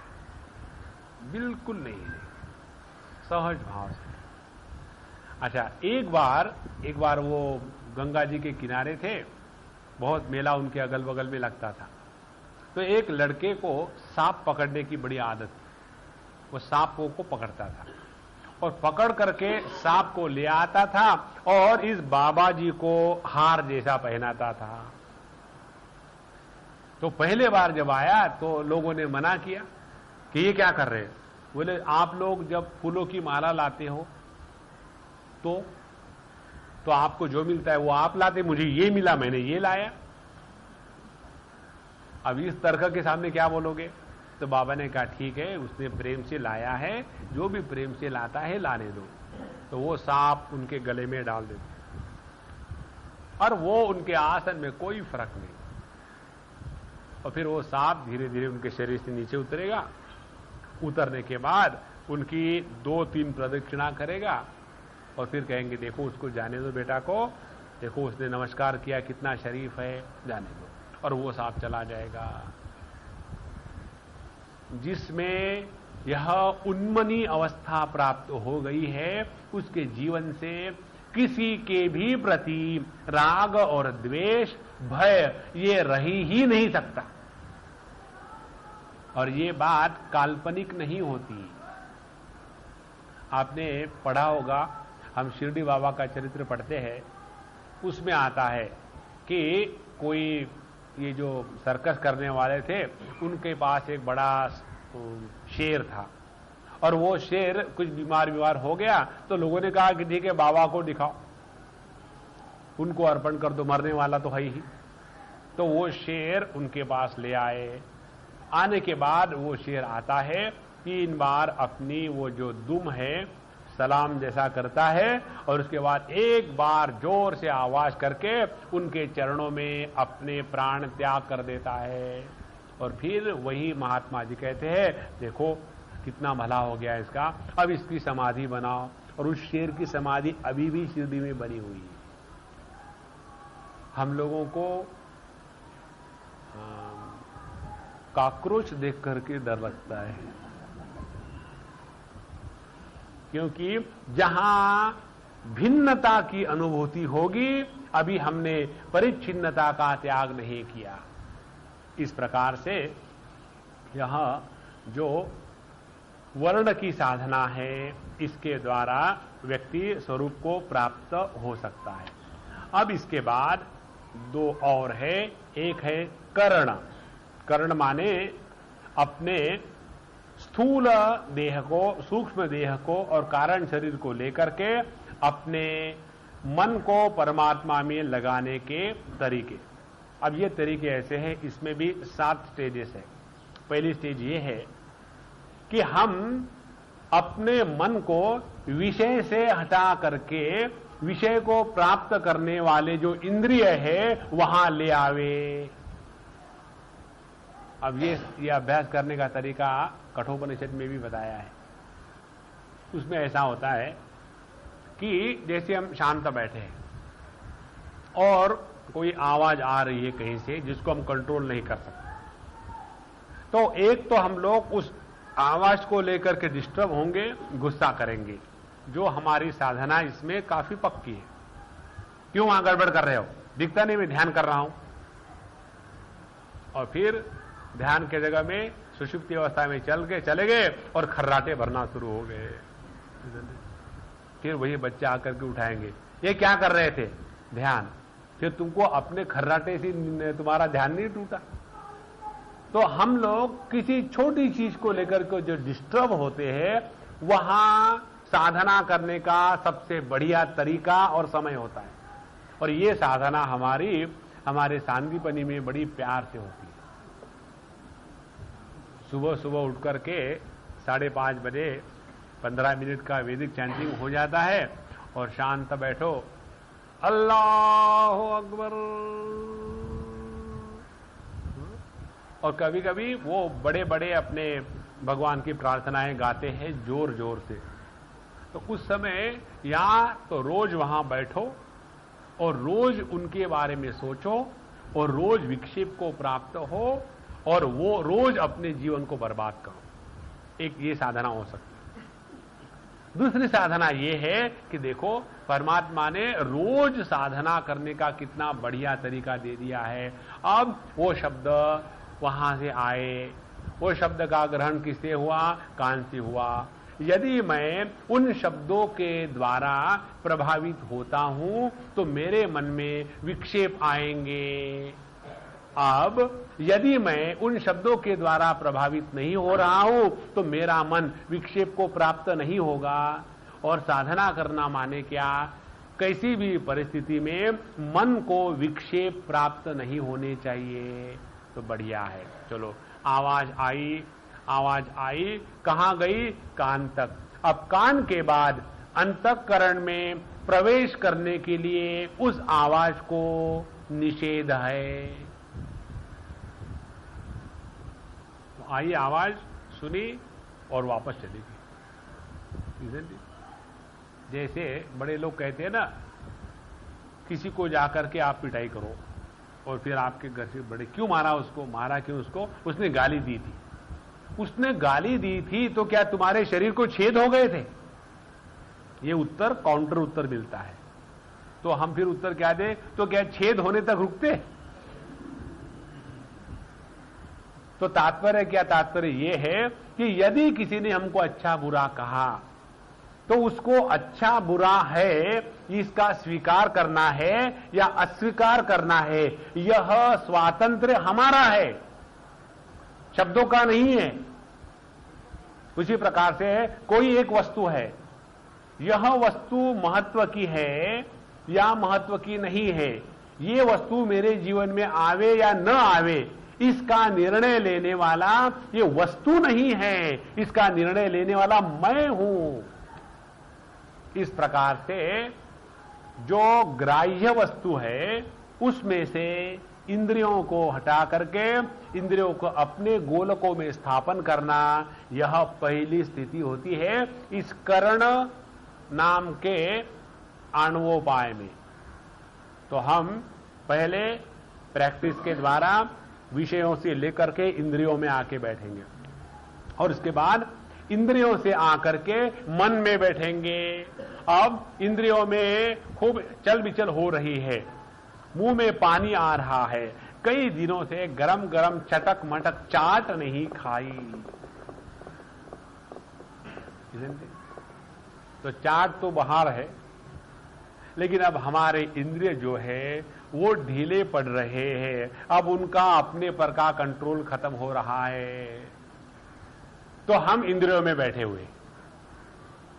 बिल्कुल नहीं, सहज भाव से। अच्छा, एक बार वो गंगा जी के किनारे थे, बहुत मेला उनके अगल बगल में लगता था। तो एक लड़के को सांप पकड़ने की बड़ी आदत थी, वो सांपों को पकड़ता था और पकड़ करके सांप को ले आता था और इस बाबा जी को हार जैसा पहनाता था। तो पहले बार जब आया तो लोगों ने मना किया कि ये क्या कर रहे हैं? बोले आप लोग जब फूलों की माला लाते हो तो आपको जो मिलता है वो आप लाते, मुझे ये मिला, मैंने ये लाया। अब इस तर्क के सामने क्या बोलोगे? तो बाबा ने कहा ठीक है, उसने प्रेम से लाया है, जो भी प्रेम से लाता है लाने दो। तो वो सांप उनके गले में डाल देते और वो उनके आसन में कोई फर्क नहीं। और फिर वो सांप धीरे धीरे उनके शरीर से नीचे उतरेगा, उतरने के बाद उनकी 2-3 प्रदक्षिणा करेगा और फिर कहेंगे देखो उसको जाने दो बेटा को, देखो उसने नमस्कार किया, कितना शरीफ है, जाने दो, और वो सांप चला जाएगा। जिसमें यह उन्मनी अवस्था प्राप्त हो गई है, उसके जीवन से किसी के भी प्रति राग और द्वेष, भय ये रही ही नहीं सकता। और ये बात काल्पनिक नहीं होती। आपने पढ़ा होगा, हम शिरडी बाबा का चरित्र पढ़ते हैं, उसमें आता है कि कोई ये जो सर्कस करने वाले थे, उनके पास एक बड़ा शेर था और वो शेर कुछ बीमार हो गया। तो लोगों ने कहा कि ठीक है बाबा को दिखाओ, उनको अर्पण कर दो, मरने वाला तो है ही। तो वो शेर उनके पास ले आए। आने के बाद वो शेर आता है, 3 बार अपनी वो जो दुम है सलाम जैसा करता है और उसके बाद एक बार जोर से आवाज करके उनके चरणों में अपने प्राण त्याग कर देता है। और फिर वही महात्मा जी कहते हैं देखो कितना भला हो गया इसका, अब इसकी समाधि बनाओ। और उस शेर की समाधि अभी भी शिरडी में बनी हुई है। हम लोगों को कॉकरोच देख करके डर लगता है, क्योंकि जहां भिन्नता की अनुभूति होगी, अभी हमने परिच्छिन्नता का त्याग नहीं किया। इस प्रकार से यह जो वर्ण की साधना है, इसके द्वारा व्यक्ति स्वरूप को प्राप्त हो सकता है। अब इसके बाद 2 और है। एक है कर्ण। कर्ण माने अपने स्थूल देह को, सूक्ष्म देह को और कारण शरीर को लेकर के अपने मन को परमात्मा में लगाने के तरीके। अब ये तरीके ऐसे हैं, इसमें भी 7 स्टेजेस है। पहली स्टेज ये है कि हम अपने मन को विषय से हटा करके विषय को प्राप्त करने वाले जो इंद्रिय है वहां ले आवे। अब ये अभ्यास करने का तरीका कठोपनिषद में भी बताया है। उसमें ऐसा होता है कि जैसे हम शांत बैठे हैं और कोई आवाज आ रही है कहीं से जिसको हम कंट्रोल नहीं कर सकते, तो एक तो हम लोग उस आवाज को लेकर के डिस्टर्ब होंगे, गुस्सा करेंगे, जो हमारी साधना इसमें काफी पक्की है। क्यों वहां गड़बड़ कर रहे हो, दिखता नहीं मैं ध्यान कर रहा हूं। और फिर ध्यान के जगह में सुषुप्ति अवस्था में चले गए और खर्राटे भरना शुरू हो गए। फिर वही बच्चे आकर के उठाएंगे, ये क्या कर रहे थे, ध्यान। फिर तुमको अपने खर्राटे से तुम्हारा ध्यान नहीं टूटा। तो हम लोग किसी छोटी चीज को लेकर के जो डिस्टर्ब होते हैं वहां साधना करने का सबसे बढ़िया तरीका और समय होता है। और ये साधना हमारे सांदीपनी में बड़ी प्यार से होती है। सुबह सुबह उठ करके 5:30 बजे 15 मिनट का वैदिक चैंटिंग हो जाता है और शांत बैठो, अल्लाह अकबर। और कभी कभी वो बड़े बड़े अपने भगवान की प्रार्थनाएं गाते हैं जोर जोर से। तो उस समय या तो रोज वहां बैठो और रोज उनके बारे में सोचो और रोज विक्षेप को प्राप्त हो और वो रोज अपने जीवन को बर्बाद करो। एक ये साधना हो सकती है। दूसरी साधना ये है कि देखो परमात्मा ने रोज साधना करने का कितना बढ़िया तरीका दे दिया है। अब वो शब्द वहां से आए, वो शब्द का ग्रहण किससे हुआ, कान से हुआ। यदि मैं उन शब्दों के द्वारा प्रभावित होता हूं तो मेरे मन में विक्षेप आएंगे। अब यदि मैं उन शब्दों के द्वारा प्रभावित नहीं हो रहा हूं तो मेरा मन विक्षेप को प्राप्त नहीं होगा। और साधना करना माने क्या, किसी भी परिस्थिति में मन को विक्षेप प्राप्त नहीं होने चाहिए। तो बढ़िया है। चलो आवाज आई कहां गई, कान तक। अब कान के बाद अंतःकरण में प्रवेश करने के लिए उस आवाज को निषेध है। तो आई आवाज सुनी और वापस चली गई। जैसे बड़े लोग कहते हैं ना, किसी को जाकर के आप पिटाई करो और फिर आपके घर से बड़े, क्यों मारा उसको, मारा क्यों उसको, उसने गाली दी थी। उसने गाली दी थी तो क्या तुम्हारे शरीर को छेद हो गए थे? ये उत्तर काउंटर उत्तर मिलता है। तो हम फिर उत्तर क्या दें, तो क्या छेद होने तक रुकते? तो तात्पर्य क्या, तात्पर्य यह है कि यदि किसी ने हमको अच्छा बुरा कहा तो उसको अच्छा बुरा है इसका स्वीकार करना है या अस्वीकार करना है, यह स्वातंत्र्य हमारा है, शब्दों का नहीं है। उसी प्रकार से कोई एक वस्तु है, यह वस्तु महत्व की है या महत्व की नहीं है, ये वस्तु मेरे जीवन में आवे या न आवे, इसका निर्णय लेने वाला ये वस्तु नहीं है, इसका निर्णय लेने वाला मैं हूं। इस प्रकार से जो ग्राह्य वस्तु है उसमें से इंद्रियों को हटा करके इंद्रियों को अपने गोलकों में स्थापन करना, यह पहली स्थिति होती है इस करण नाम के आणवोपाय में। तो हम पहले प्रैक्टिस के द्वारा विषयों से लेकर के इंद्रियों में आके बैठेंगे और उसके बाद इंद्रियों से आकर के मन में बैठेंगे। अब इंद्रियों में खूब चल बिचल हो रही है, मुंह में पानी आ रहा है, कई दिनों से गरम गरम चटक मटक चाट नहीं खाई, तो चाट तो बाहर है, लेकिन अब हमारे इंद्रिय जो है वो ढीले पड़ रहे हैं, अब उनका अपने पर का कंट्रोल खत्म हो रहा है। तो हम इंद्रियों में बैठे हुए,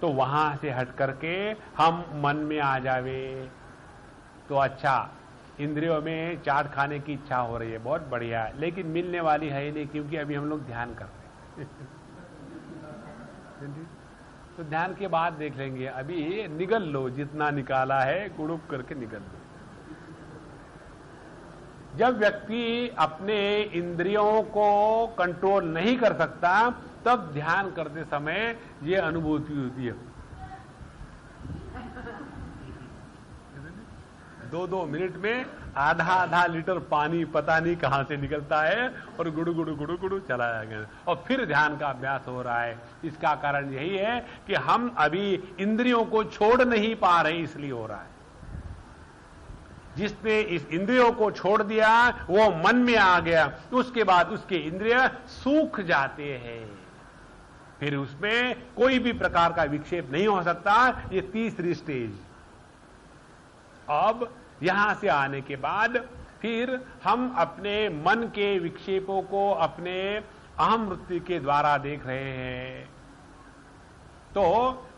तो वहां से हट करके हम मन में आ जावे। तो अच्छा, इंद्रियों में चाट खाने की इच्छा हो रही है, बहुत बढ़िया है, लेकिन मिलने वाली है ही नहीं, क्योंकि अभी हम लोग ध्यान कर रहे हैं। तो ध्यान के बाद देख लेंगे, अभी निगल लो, जितना निकाला है गुड़ुप करके निगल लो। जब व्यक्ति अपने इंद्रियों को कंट्रोल नहीं कर सकता, तब ध्यान करते समय ये अनुभूति होती है। 2-2 मिनट में आधा लीटर पानी पता नहीं कहां से निकलता है और गुड़ु गुड़ु गुड़ु गुड़ु चला गया, और फिर ध्यान का अभ्यास हो रहा है। इसका कारण यही है कि हम अभी इंद्रियों को छोड़ नहीं पा रहे, इसलिए हो रहा है। जिसने इस इंद्रियों को छोड़ दिया वो मन में आ गया, उसके बाद उसके इंद्रिय सूख जाते हैं, फिर उसमें कोई भी प्रकार का विक्षेप नहीं हो सकता। ये तीसरी स्टेज। अब यहां से आने के बाद फिर हम अपने मन के विक्षेपों को अपने अहम वृत्ति के द्वारा देख रहे हैं। तो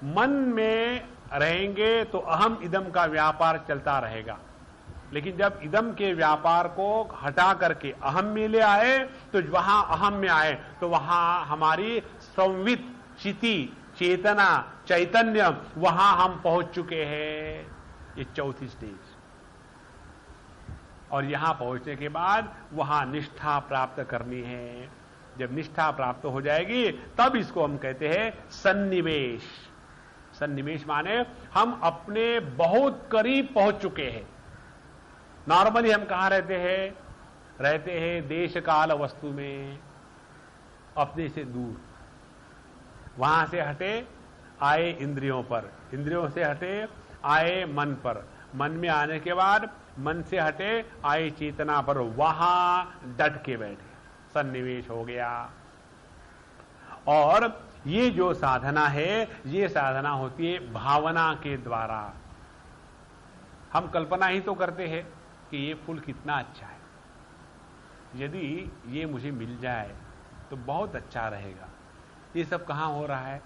मन में रहेंगे तो अहम इदम का व्यापार चलता रहेगा, लेकिन जब इदम के व्यापार को हटा करके अहम में ले आए, तो वहां अहम में आए तो वहां हमारी संवित चिति चेतना चैतन्य वहां हम पहुंच चुके हैं। ये चौथी स्टेज। और यहां पहुंचने के बाद वहां निष्ठा प्राप्त करनी है। जब निष्ठा प्राप्त हो जाएगी तब इसको हम कहते हैं सन्निवेश। सन्निवेश माने हम अपने बहुत करीब पहुंच चुके हैं। नॉर्मली हम कहां रहते हैं देश काल वस्तु में, अपने से दूर। वहां से हटे आए इंद्रियों पर, इंद्रियों से हटे आए मन पर, मन में आने के बाद मन से हटे आए चेतना पर, वहां डट के बैठे, सन्निवेश हो गया। और ये जो साधना है, ये साधना होती है भावना के द्वारा। हम कल्पना ही तो करते हैं कि ये फूल कितना अच्छा है, यदि ये मुझे मिल जाए तो बहुत अच्छा रहेगा। ये सब कहां हो रहा है?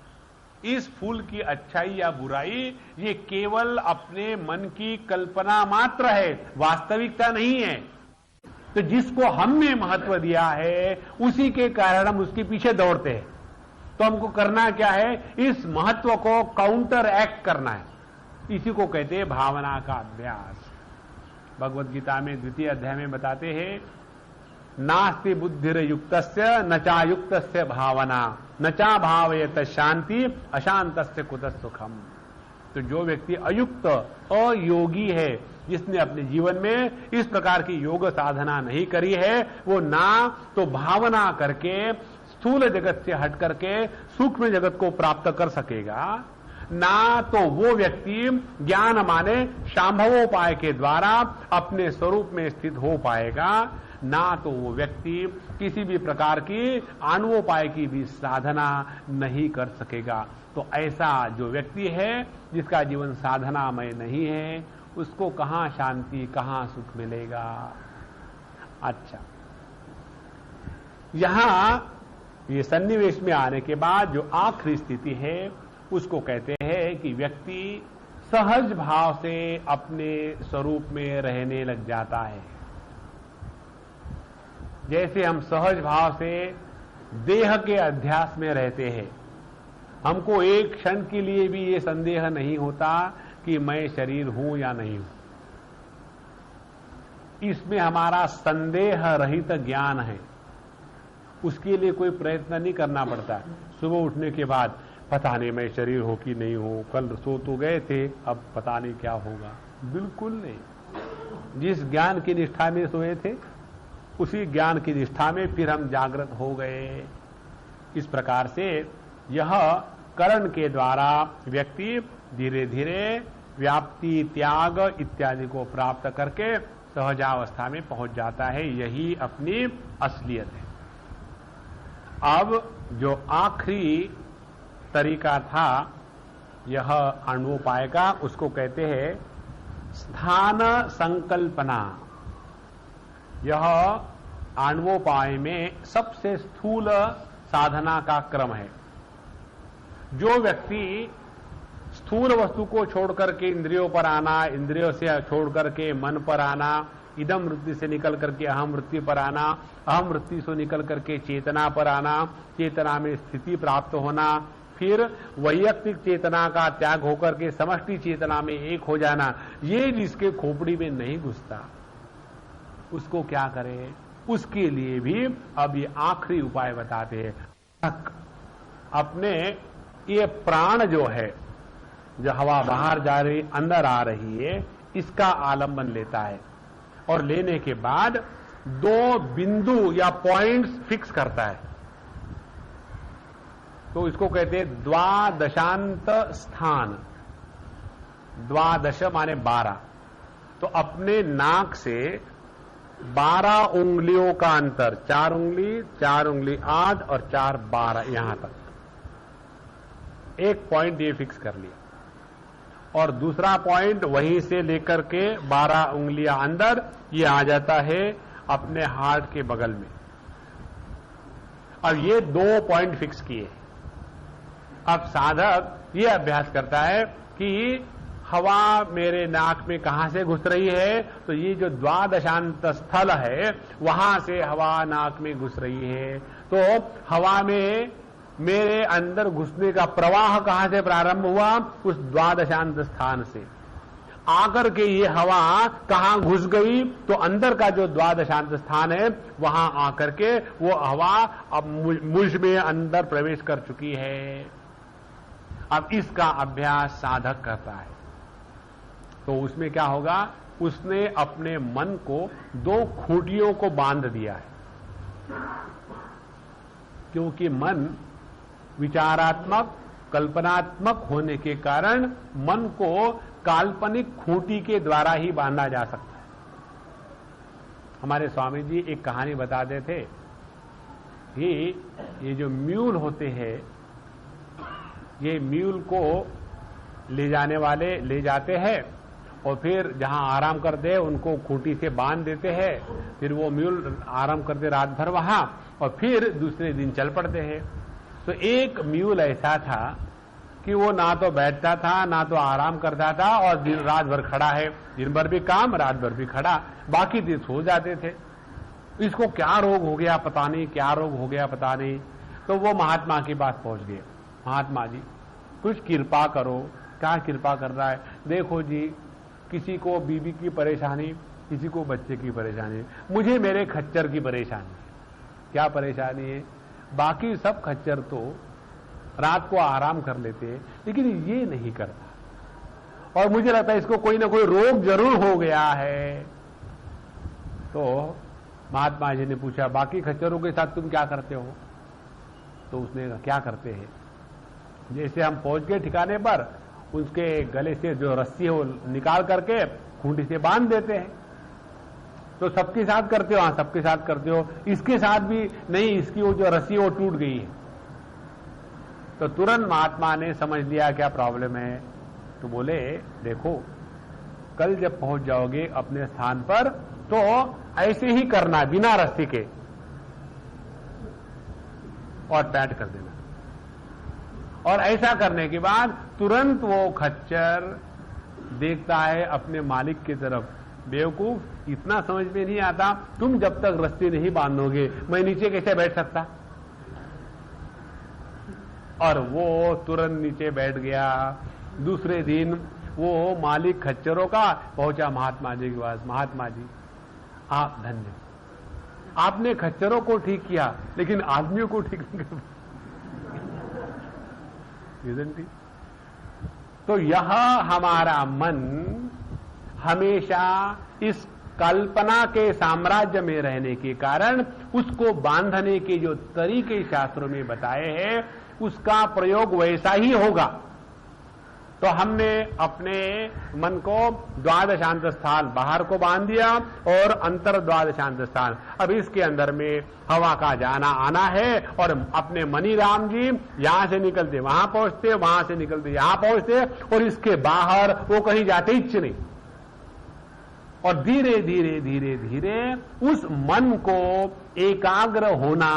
इस फूल की अच्छाई या बुराई ये केवल अपने मन की कल्पना मात्र है, वास्तविकता नहीं है। तो जिसको हमने महत्व दिया है उसी के कारण हम उसके पीछे दौड़ते हैं। तो हमको करना क्या है? इस महत्व को काउंटर एक्ट करना है। इसी को कहते हैं भावना का अभ्यास। भगवद गीता में 2य अध्याय में बताते हैं, नास्ति बुद्धिर युक्तस्य न चायुक्तस्य भावना न चा भावयत शांति अशांतस्य कुतः सुखम। तो जो व्यक्ति अयुक्त अयोगी है, जिसने अपने जीवन में इस प्रकार की योग साधना नहीं करी है, वो ना तो भावना करके स्थूल जगत से हट करके सूक्ष्म जगत को प्राप्त कर सकेगा, ना तो वो व्यक्ति ज्ञान माने शांभवोपाय के द्वारा अपने स्वरूप में स्थित हो पाएगा, ना तो वो व्यक्ति किसी भी प्रकार की आणुवोपाय की भी साधना नहीं कर सकेगा। तो ऐसा जो व्यक्ति है जिसका जीवन साधनामय नहीं है, उसको कहां शांति कहां सुख मिलेगा? अच्छा, यहां ये सन्निवेश में आने के बाद जो आखिरी स्थिति है उसको कहते हैं कि व्यक्ति सहज भाव से अपने स्वरूप में रहने लग जाता है। जैसे हम सहज भाव से देह के अध्यास में रहते हैं, हमको एक क्षण के लिए भी ये संदेह नहीं होता कि मैं शरीर हूं या नहीं हूं। इसमें हमारा संदेह रहित ज्ञान है। उसके लिए कोई प्रयत्न नहीं करना पड़ता। सुबह उठने के बाद पता नहीं मैं शरीर हो कि नहीं हो, कल सो तो गए थे, अब पता नहीं क्या होगा। बिल्कुल नहीं। जिस ज्ञान की निष्ठा में सोए थे उसी ज्ञान की निष्ठा में फिर हम जागृत हो गए। इस प्रकार से यह करण के द्वारा व्यक्ति धीरे धीरे व्याप्ति त्याग इत्यादि को प्राप्त करके सहजावस्था में पहुंच जाता है। यही अपनी असलियत है। अब जो आखिरी तरीका था यह अणुपाय का, उसको कहते हैं स्थान संकल्पना। यह आणवोपाय में सबसे स्थूल साधना का क्रम है। जो व्यक्ति स्थूल वस्तु को छोड़ करके इंद्रियों पर आना, इंद्रियों से छोड़ करके मन पर आना, इदम वृत्ति से निकल करके अहम वृत्ति पर आना, अहम वृत्ति से निकल करके चेतना पर आना, चेतना में स्थिति प्राप्त होना, फिर वैयक्तिक चेतना का त्याग होकर के समष्टि चेतना में एक हो जाना, ये जिसके खोपड़ी में नहीं घुसता उसको क्या करें? उसके लिए भी अब ये आखिरी उपाय बताते हैं। अपने ये प्राण जो है, जो हवा बाहर जा रही अंदर आ रही है, इसका आलंबन लेता है और लेने के बाद 2 बिंदु या पॉइंट्स फिक्स करता है। तो इसको कहते हैं द्वादशांत स्थान। द्वादश माने 12। तो अपने नाक से 12 उंगलियों का अंतर, 4 उंगली 4 उंगली 8 और 4 12, यहां तक एक पॉइंट ये फिक्स कर लिया और दूसरा पॉइंट वहीं से लेकर के 12 उंगलियां अंदर, ये आ जाता है अपने हार्ट के बगल में। अब ये 2 पॉइंट फिक्स किए। अब साधक ये अभ्यास करता है कि हवा मेरे नाक में कहां से घुस रही है, तो ये जो द्वादशांत स्थल है वहां से हवा नाक में घुस रही है। तो हवा में मेरे अंदर घुसने का प्रवाह कहां से प्रारंभ हुआ? उस द्वादशांत स्थान से आकर के ये हवा कहां घुस गई? तो अंदर का जो द्वादशांत स्थान है वहां आकर के वो हवा अब मुझ में अंदर प्रवेश कर चुकी है। अब इसका अभ्यास साधक करता है तो उसमें क्या होगा? उसने अपने मन को 2 खूंटियों को बांध दिया है, क्योंकि मन विचारात्मक कल्पनात्मक होने के कारण मन को काल्पनिक खूंटी के द्वारा ही बांधा जा सकता है। हमारे स्वामी जी एक कहानी बताते थे कि ये जो म्यूल होते हैं, ये म्यूल को ले जाने वाले ले जाते हैं और फिर जहां आराम करते हैं उनको खूंटी से बांध देते हैं, फिर वो म्यूल आराम करते रात भर वहां और फिर दूसरे दिन चल पड़ते हैं। तो एक म्यूल ऐसा था कि वो ना तो बैठता था ना तो आराम करता था और दिन रात भर खड़ा है, दिन भर भी काम रात भर भी खड़ा, बाकी दिन सो जाते थे। इसको क्या रोग हो गया पता नहीं, क्या रोग हो गया पता नहीं। तो वो महात्मा के पास पहुंच गए, महात्मा जी कुछ कृपा करो। क्या कृपा कर रहा है? देखो जी, किसी को बीबी की परेशानी, किसी को बच्चे की परेशानी, मुझे मेरे खच्चर की परेशानी। क्या परेशानी है? बाकी सब खच्चर तो रात को आराम कर लेते हैं लेकिन ये नहीं करता और मुझे लगता है इसको कोई ना कोई रोग जरूर हो गया है। तो महात्मा जी ने पूछा, बाकी खच्चरों के साथ तुम क्या करते हो? तो उसने कहा, क्या करते हैं? जैसे हम पहुंच गए ठिकाने पर, उसके गले से जो रस्सी है वो निकाल करके खूंटी से बांध देते हैं। तो सबके साथ करते हो? हाँ सबके साथ करते हो। इसके साथ भी नहीं, इसकी वो जो रस्सी वो टूट गई है। तो तुरंत महात्मा ने समझ लिया क्या प्रॉब्लम है। तो बोले, देखो कल जब पहुंच जाओगे अपने स्थान पर तो ऐसे ही करना बिना रस्सी के और पैट कर देना। और ऐसा करने के बाद तुरंत वो खच्चर देखता है अपने मालिक की तरफ, बेवकूफ, इतना समझ में नहीं आता, तुम जब तक रस्सी नहीं बांधोगे मैं नीचे कैसे बैठ सकता? और वो तुरंत नीचे बैठ गया। दूसरे दिन वो मालिक खच्चरों का पहुंचा महात्मा जी के पास, महात्मा जी आप धन्य, आपने खच्चरों को ठीक किया लेकिन आदमियों को ठीक नहीं कर। तो यह हमारा मन हमेशा इस कल्पना के साम्राज्य में रहने के कारण उसको बांधने के जो तरीके शास्त्रों में बताए हैं उसका प्रयोग वैसा ही होगा। तो हमने अपने मन को द्वादशांत स्थान बाहर को बांध दिया और अंतर द्वादशांत स्थान, अब इसके अंदर में हवा का जाना आना है और अपने मनी राम जी यहां से निकलते वहां पहुंचते, वहां से निकलते यहां पहुंचते और इसके बाहर वो कहीं जाते ही नहीं। और धीरे धीरे धीरे धीरे उस मन को एकाग्र होना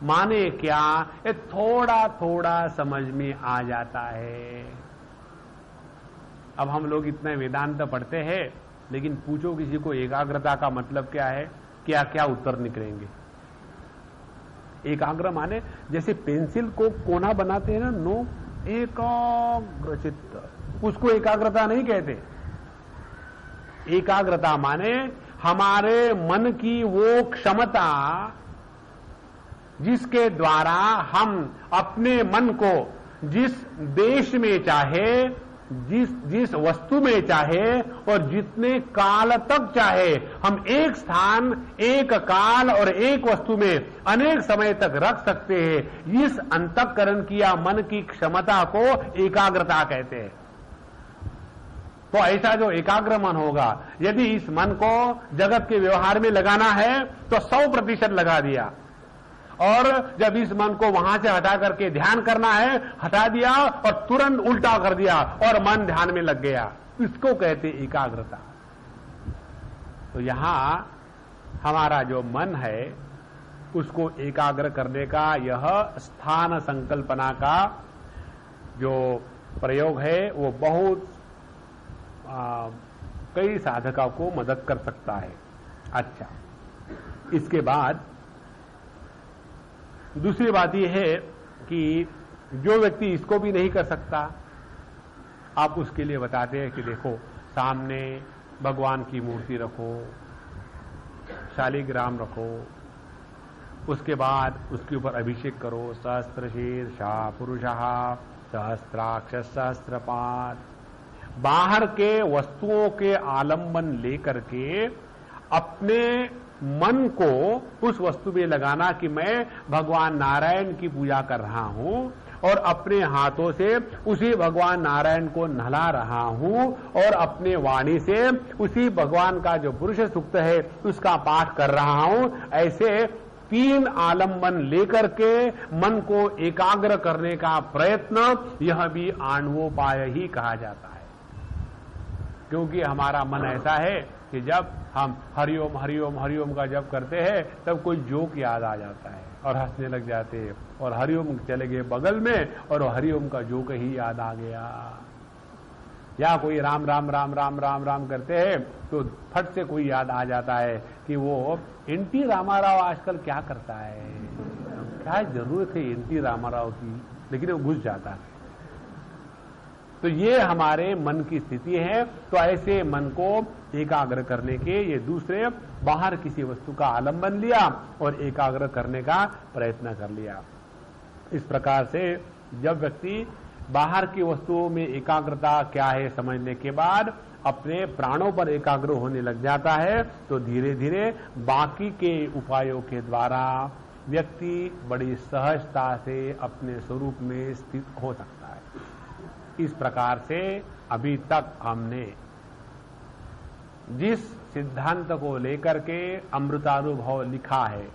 माने क्या, ये थोड़ा थोड़ा समझ में आ जाता है। अब हम लोग इतने वेदांत पढ़ते हैं लेकिन पूछो किसी को एकाग्रता का मतलब क्या है, क्या क्या उत्तर निकलेंगे। एकाग्र माने जैसे पेंसिल को कोना बनाते हैं ना, नो एकाग्र चित्त, उसको एकाग्रता नहीं कहते। एकाग्रता माने हमारे मन की वो क्षमता जिसके द्वारा हम अपने मन को जिस देश में चाहे, जिस वस्तु में चाहे और जितने काल तक चाहे, हम एक स्थान, एक काल और एक वस्तु में अनेक समय तक रख सकते हैं। इस अंतःकरण की या मन की क्षमता को एकाग्रता कहते हैं। तो ऐसा जो एकाग्र मन होगा, यदि इस मन को जगत के व्यवहार में लगाना है तो 100% लगा दिया, और जब इस मन को वहां से हटा करके ध्यान करना है, हटा दिया और तुरंत उल्टा कर दिया और मन ध्यान में लग गया, इसको कहते एकाग्रता। तो यहां हमारा जो मन है उसको एकाग्र करने का यह स्थान संकल्पना का जो प्रयोग है वो बहुत कई साधकों को मदद कर सकता है। अच्छा, इसके बाद दूसरी बात यह है कि जो व्यक्ति इसको भी नहीं कर सकता, आप उसके लिए बताते हैं कि देखो सामने भगवान की मूर्ति रखो, शालिग्राम रखो, उसके बाद उसके ऊपर अभिषेक करो, सहस्त्र शीर्षा पुरुषः सहस्त्राक्ष सहस्त्रपाद। बाहर के वस्तुओं के आलंबन लेकर के अपने मन को उस वस्तु में लगाना कि मैं भगवान नारायण की पूजा कर रहा हूं और अपने हाथों से उसी भगवान नारायण को नहला रहा हूं और अपने वाणी से उसी भगवान का जो पुरुष सूक्त है उसका पाठ कर रहा हूं। ऐसे 3 आलंबन लेकर के मन को एकाग्र करने का प्रयत्न, यह भी आणवोपाय ही कहा जाता है। क्योंकि हमारा मन ऐसा है कि जब हम हरिओम हरिओम हरिओम का जप करते हैं तब कोई जोक याद आ जाता है और हंसने लग जाते हैं, और हरिओम चले गए बगल में और हरिओम का जोक ही याद आ गया। या कोई राम राम राम राम राम राम करते हैं तो फट से कोई याद आ जाता है कि वो एनटी रामाराव आजकल क्या करता है, क्या जरूरत है एनटी रामाराव की, लेकिन वो घुस जाता है। तो ये हमारे मन की स्थिति है। तो ऐसे मन को एकाग्र करने के ये दूसरे बाहर किसी वस्तु का आलंबन लिया और एकाग्र करने का प्रयत्न कर लिया। इस प्रकार से जब व्यक्ति बाहर की वस्तुओं में एकाग्रता क्या है समझने के बाद अपने प्राणों पर एकाग्र होने लग जाता है, तो धीरे धीरे बाकी के उपायों के द्वारा व्यक्ति बड़ी सहजता से अपने स्वरूप में स्थित हो सकता है। इस प्रकार से अभी तक हमने जिस सिद्धांत को लेकर के अमृतानुभव लिखा है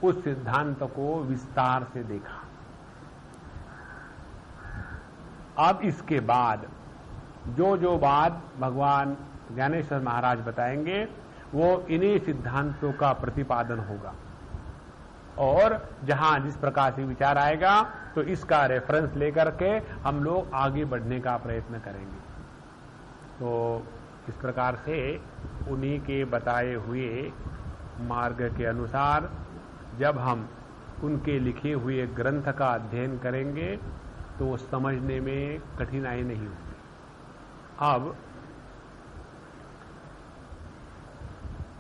उस सिद्धांत को विस्तार से देखा। अब इसके बाद जो बात भगवान ज्ञानेश्वर महाराज बताएंगे वो इन्हीं सिद्धांतों का प्रतिपादन होगा, और जहां जिस प्रकार से विचार आएगा तो इसका रेफरेंस लेकर के हम लोग आगे बढ़ने का प्रयत्न करेंगे। तो इस प्रकार से उन्हीं के बताए हुए मार्ग के अनुसार जब हम उनके लिखे हुए ग्रंथ का अध्ययन करेंगे तो समझने में कठिनाई नहीं होगी। अब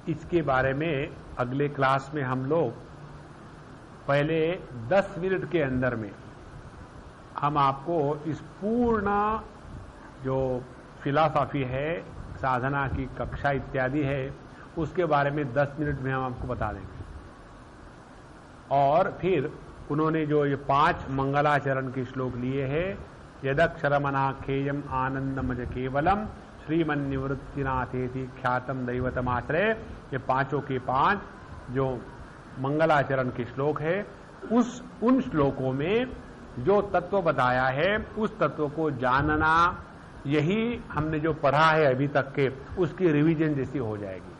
इसके बारे में अगले क्लास में हम लोग पहले 10 मिनट के अंदर में हम आपको इस पूर्ण जो फिलॉसफी है, साधना की कक्षा इत्यादि है, उसके बारे में 10 मिनट में हम आपको बता देंगे। और फिर उन्होंने जो ये 5 मंगलाचरण के श्लोक लिए हैं, यदक्षरमनाखेयम आनंदमज केवलम श्रीमन्निवृत्तिनाथेति ख्यातम दैवतमाश्रय, ये पांचों के 5 जो मंगलाचरण के श्लोक है, उन श्लोकों में जो तत्व बताया है उस तत्व को जानना, यही हमने जो पढ़ा है अभी तक के उसकी रिवीजन जैसी हो जाएगी।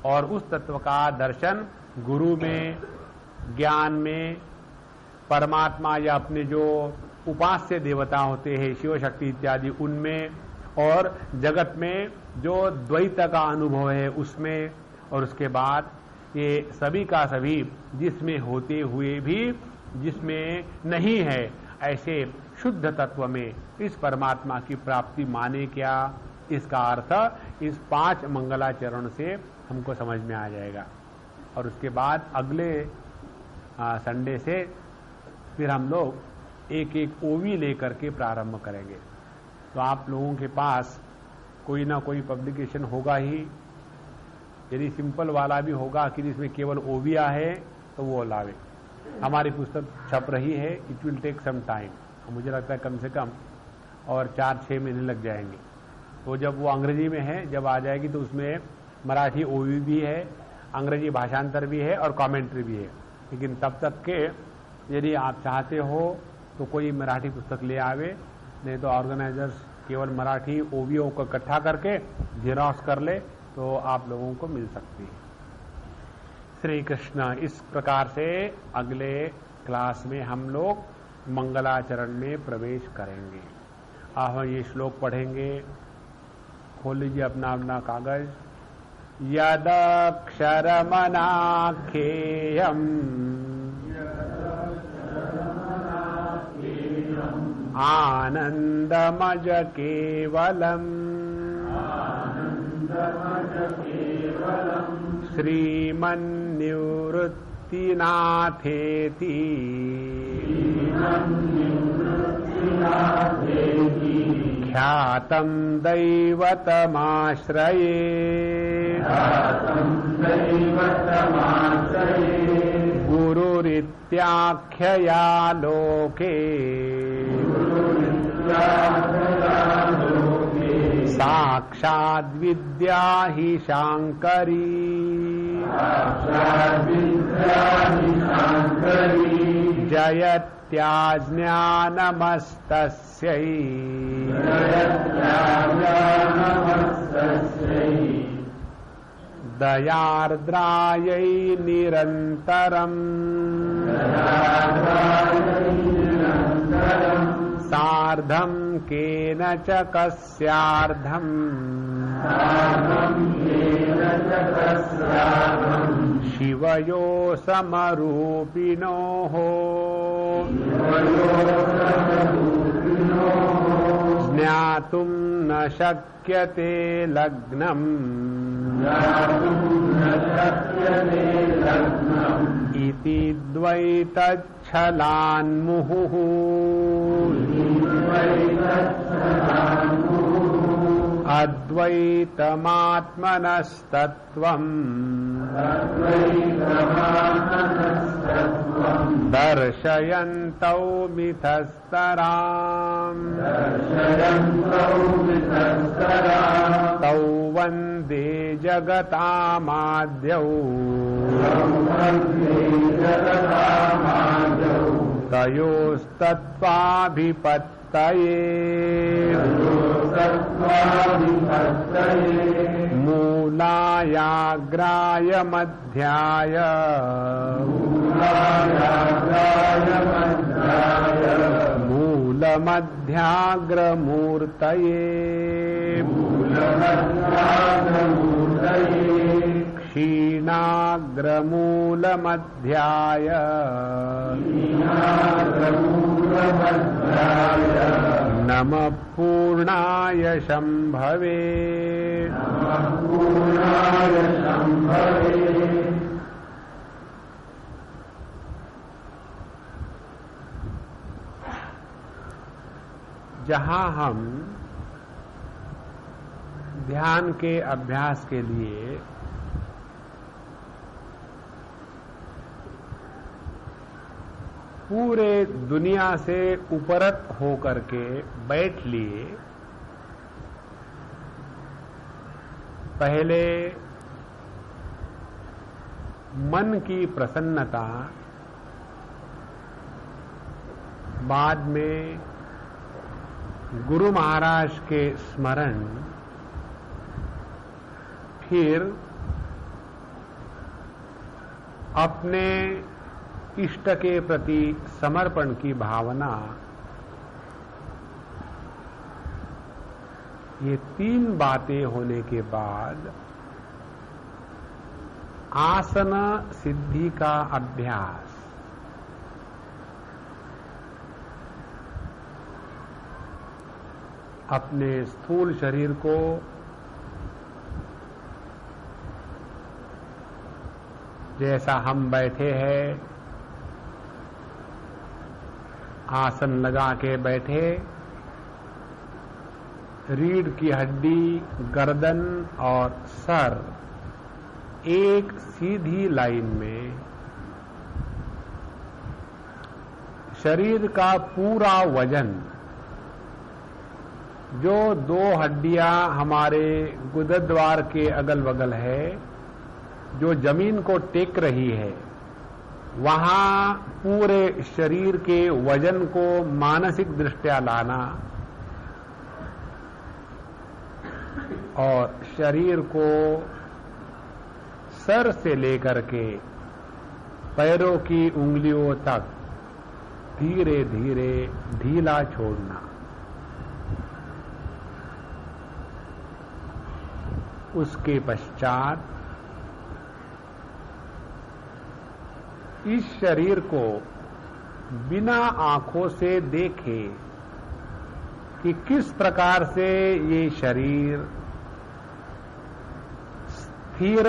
और उस तत्व का दर्शन गुरु में, ज्ञान में, परमात्मा या अपने जो उपास्य देवता होते हैं शिव शक्ति इत्यादि उनमें, और जगत में जो द्वैत का अनुभव है उसमें, और उसके बाद ये सभी का सभी जिसमें होते हुए भी जिसमें नहीं है, ऐसे शुद्ध तत्व में इस परमात्मा की प्राप्ति माने क्या, इसका अर्थ इस 5 मंगलाचरण से हमको समझ में आ जाएगा। और उसके बाद अगले संडे से फिर हम लोग एक एक ओवी लेकर के प्रारंभ करेंगे। तो आप लोगों के पास कोई ना कोई पब्लिकेशन होगा ही, यदि सिंपल वाला भी होगा कि जिसमें केवल ओविया है तो वो लावे। हमारी पुस्तक छप रही है, it will take some time, मुझे लगता है कम से कम और 4-6 महीने लग जाएंगे। तो जब वो अंग्रेजी में है, जब आ जाएगी तो उसमें मराठी ओवी भी है, अंग्रेजी भाषांतर भी है और कमेंट्री भी है। लेकिन तब तक के यदि आप चाहते हो तो कोई मराठी पुस्तक ले आवे, नहीं तो ऑर्गेनाइजर्स केवल मराठी ओवियों को इकट्ठा करके जेरॉक्स कर ले तो आप लोगों को मिल सकती है। श्री कृष्ण। इस प्रकार से अगले क्लास में हम लोग मंगलाचरण में प्रवेश करेंगे। आप ये श्लोक पढ़ेंगे, खोल लीजिए अपना अपना कागज। यदक्षरमनाख्येयम् आनंदमज केवलम् श्रीमन्निवृत्तिनाथेति ख्यातं दैवतमाश्रये गुरुरित्याख्यया लोके साक्षाद्विद्या हि शांकरी जयत्याज्ञानमस्तस्यै दयार्द्रायै निरन्तरम् सार्धं केन च कस्यार्धम् शिवयो समरूपिणोः ज्ञातुं न शक्यते लग्नम् इति द्वैतच्छलान्मुहुः अद्वैतमात्मनस्तत्त्वम् दर्शयन्तौ मिथस्तराम् तौ वन्दे जगतामाद्यौ तयोस्तत्त्वाभिपत्तये मूलायाग्राय मध्याय मूलमध्याग्रमूर्तये क्षीणाग्रमूलमध्याय नमः पूर्णाय शम्भवे जहां हम ध्यान के अभ्यास के लिए पूरे दुनिया से उपरत होकर के बैठ लिए, पहले मन की प्रसन्नता, बाद में गुरु महाराज के स्मरण, फिर अपने इष्ट के प्रति समर्पण की भावना, ये 3 बातें होने के बाद आसन सिद्धि का अभ्यास अपने स्थूल शरीर को जैसा हम बैठे हैं, आसन लगा के बैठे, रीढ़ की हड्डी, गर्दन और सर एक सीधी लाइन में, शरीर का पूरा वजन, जो दो हड्डियां हमारे गुदद्वार के अगल बगल है, जो जमीन को टेक रही है, वहां पूरे शरीर के वजन को मानसिक दृष्टया लाना और शरीर को सर से लेकर के पैरों की उंगलियों तक धीरे धीरे ढीला छोड़ना। उसके पश्चात इस शरीर को बिना आंखों से देखे कि किस प्रकार से ये शरीर स्थिर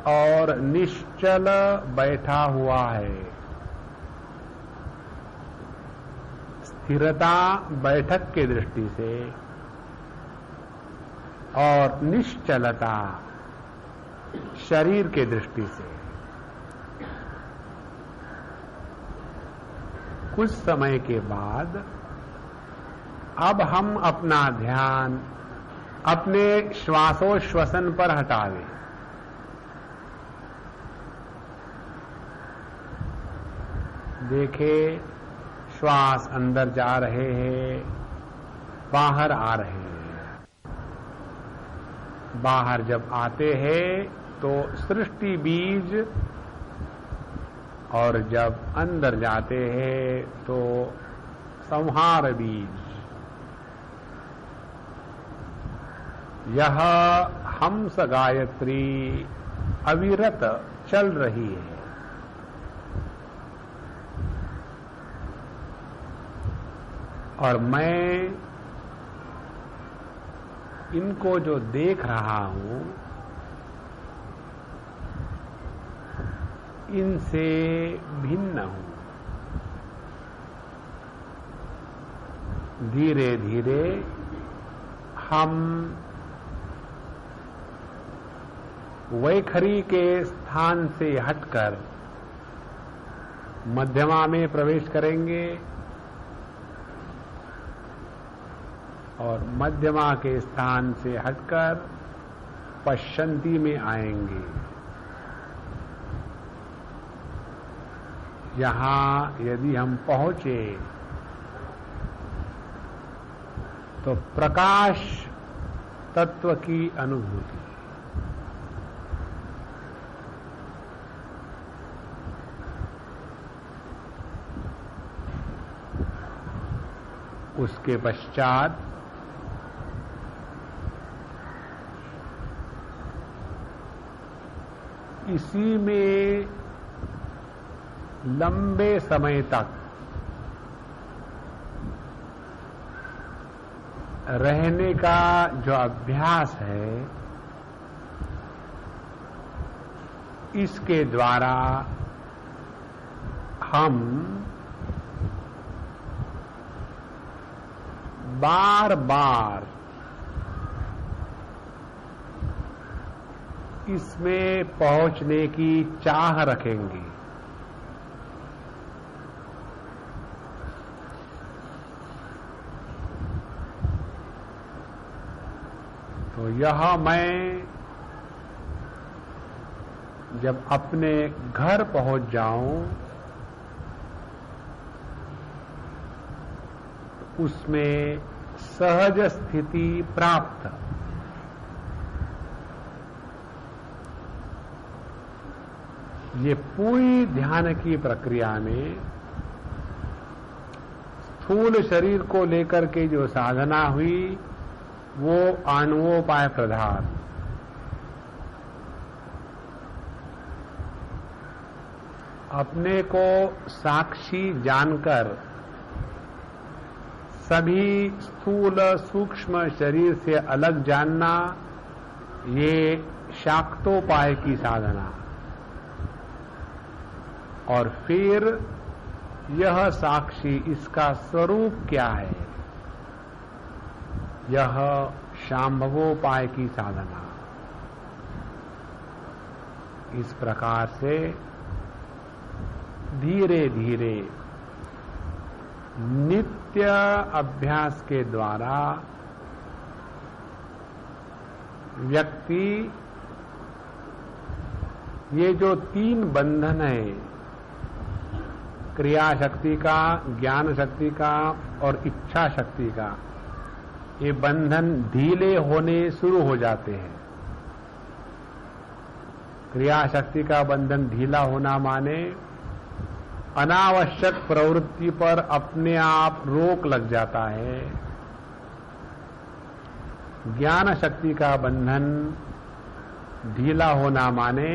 और निश्चल बैठा हुआ है। स्थिरता बैठक की दृष्टि से और निश्चलता शरीर के दृष्टि से। कुछ समय के बाद अब हम अपना ध्यान अपने श्वासोश्वसन पर हटावें। देखें, श्वास अंदर जा रहे हैं, बाहर आ रहे हैं। बाहर जब आते हैं तो सृष्टि बीज, और जब अंदर जाते हैं तो संहार बीज। यह हंस गायत्री अविरत चल रही है। और मैं इनको जो देख रहा हूं, इनसे भिन्न हूं। धीरे धीरे हम वैखरी के स्थान से हटकर मध्यमा में प्रवेश करेंगे और मध्यमा के स्थान से हटकर पश्चंती में आएंगे। यहां यदि हम पहुंचे तो प्रकाश तत्व की अनुभूति, उसके पश्चात इसी में लंबे समय तक रहने का जो अभ्यास है, इसके द्वारा हम बार बार इसमें पहुंचने की चाह रखेंगे। तो यह मैं जब अपने घर पहुंच जाऊं, उसमें सहज स्थिति प्राप्त, ये पूरी ध्यान की प्रक्रिया में स्थूल शरीर को लेकर के जो साधना हुई वो आणवोपाय प्रधान, अपने को साक्षी जानकर सभी स्थूल सूक्ष्म शरीर से अलग जानना, ये शाक्तोपाय की साधना। और फिर यह साक्षी, इसका स्वरूप क्या है, यह शांभवोपाय की साधना। इस प्रकार से धीरे धीरे नित्य अभ्यास के द्वारा व्यक्ति ये जो 3 बंधन है, क्रिया शक्ति का, ज्ञान शक्ति का और इच्छा शक्ति का, ये बंधन ढीले होने शुरू हो जाते हैं। क्रिया शक्ति का बंधन ढीला होना माने अनावश्यक प्रवृत्ति पर अपने आप रोक लग जाता है। ज्ञान शक्ति का बंधन ढीला होना माने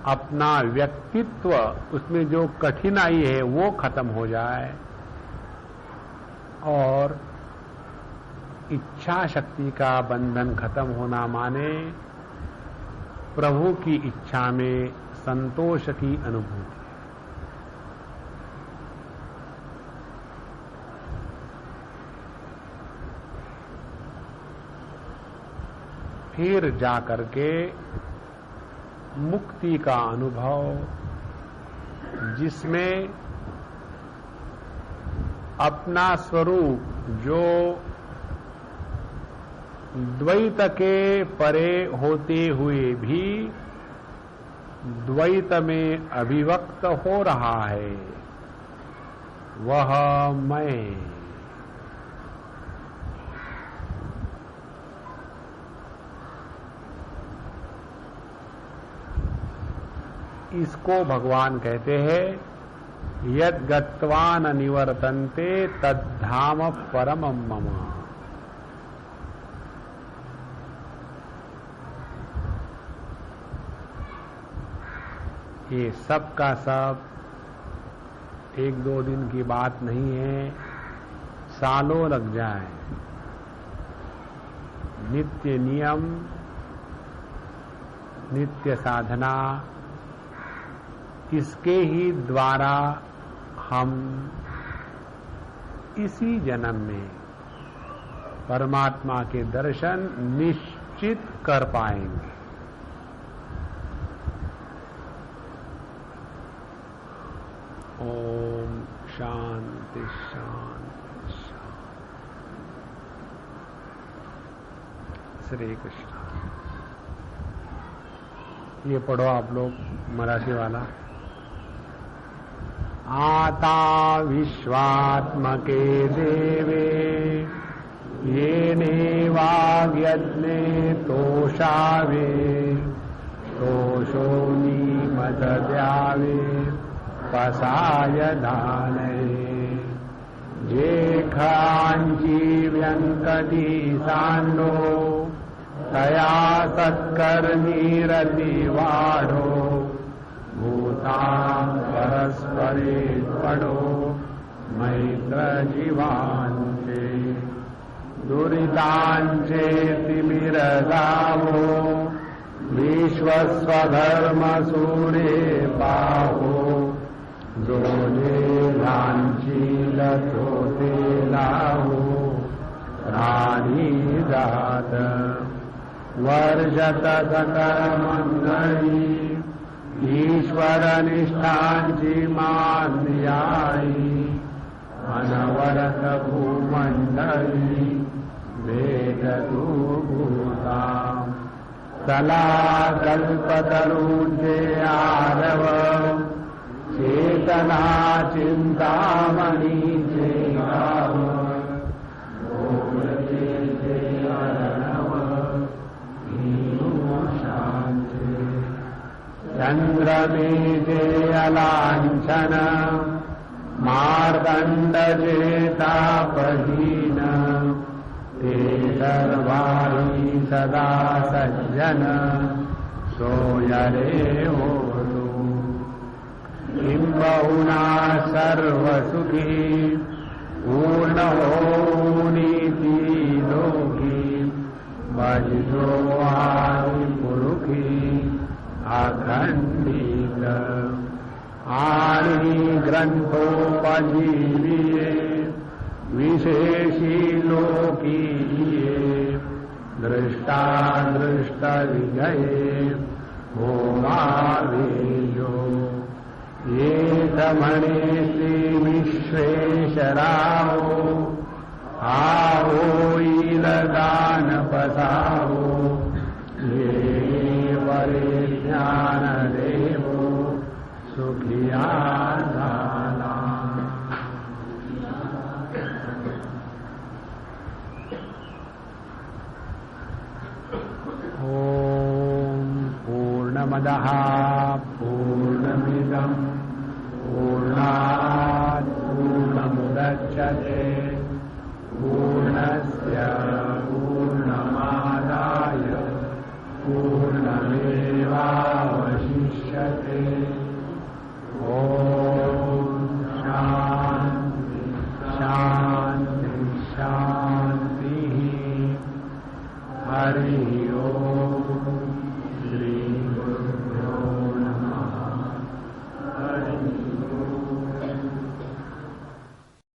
अपना व्यक्तित्व, उसमें जो कठिनाई है वो खत्म हो जाए। और इच्छा शक्ति का बंधन खत्म होना माने प्रभु की इच्छा में संतोष की अनुभूति। फिर जाकर के मुक्ति का अनुभव, जिसमें अपना स्वरूप जो द्वैत के परे होते हुए भी द्वैत में अभिव्यक्त हो रहा है, वह मैं। इसको भगवान कहते हैं यद गत्वा न निवर्तन्ते तद्धाम परमं मम। ये सब का सब 1-2 दिन की बात नहीं है, सालों लग जाए। नित्य नियम, नित्य साधना, इसके ही द्वारा हम इसी जन्म में परमात्मा के दर्शन निश्चित कर पाएंगे। ओम शांति शांति शांति। श्री कृष्ण। ये पढ़ो आप लोग मराठी वाला। आता विश्वात्मके देवे येने वाग्यज्ञे तोषावे तोषोनी मदद्यावे पसाय दानये जेखांची व्यंकटी सांडो तया सत्कर्मी रति वाढो भूतां परस्परे पडो मैत्र जीवांचे दुरितांचे तिमिरगावो विश्वस्वधर्म सूरे पाहो जोजे लांचील थोते लाहो राणी जात वर्षत सकल मंगळी ईश्वर निष्ठांची मान्याई अनवरत भूमंडळी वेदतु भूतां चला कल्पतरूंचे आरव चेतना चिंतामणीचे गाव गोकुळचे अर्णव हीनो शांते चंद्रमेजे अलांछन मार्दंडजे तापहीन ते सर्वाणि सदा सज्जन सोयरे होतु किं बहुना सर्वसुखी पूर्ण हो नीति लोकी भजो आदि पुरुखी अखंडित आनी ग्रंथोपजीविये विशेषी लोकीये दृष्टा दृष्ट विजये होमावेयो ये रमणे श्री विश्वेश्वराओ आओ ईलदान पसाओ ये वरे ज्ञान देवो सुखिया दाना। ओम पूर्णमदः पूर्णमिदं पूर्णात् पूर्णमुदच्यते पूर्णस्य पूर्णमादाय पूर्णमेवावशिष्यते।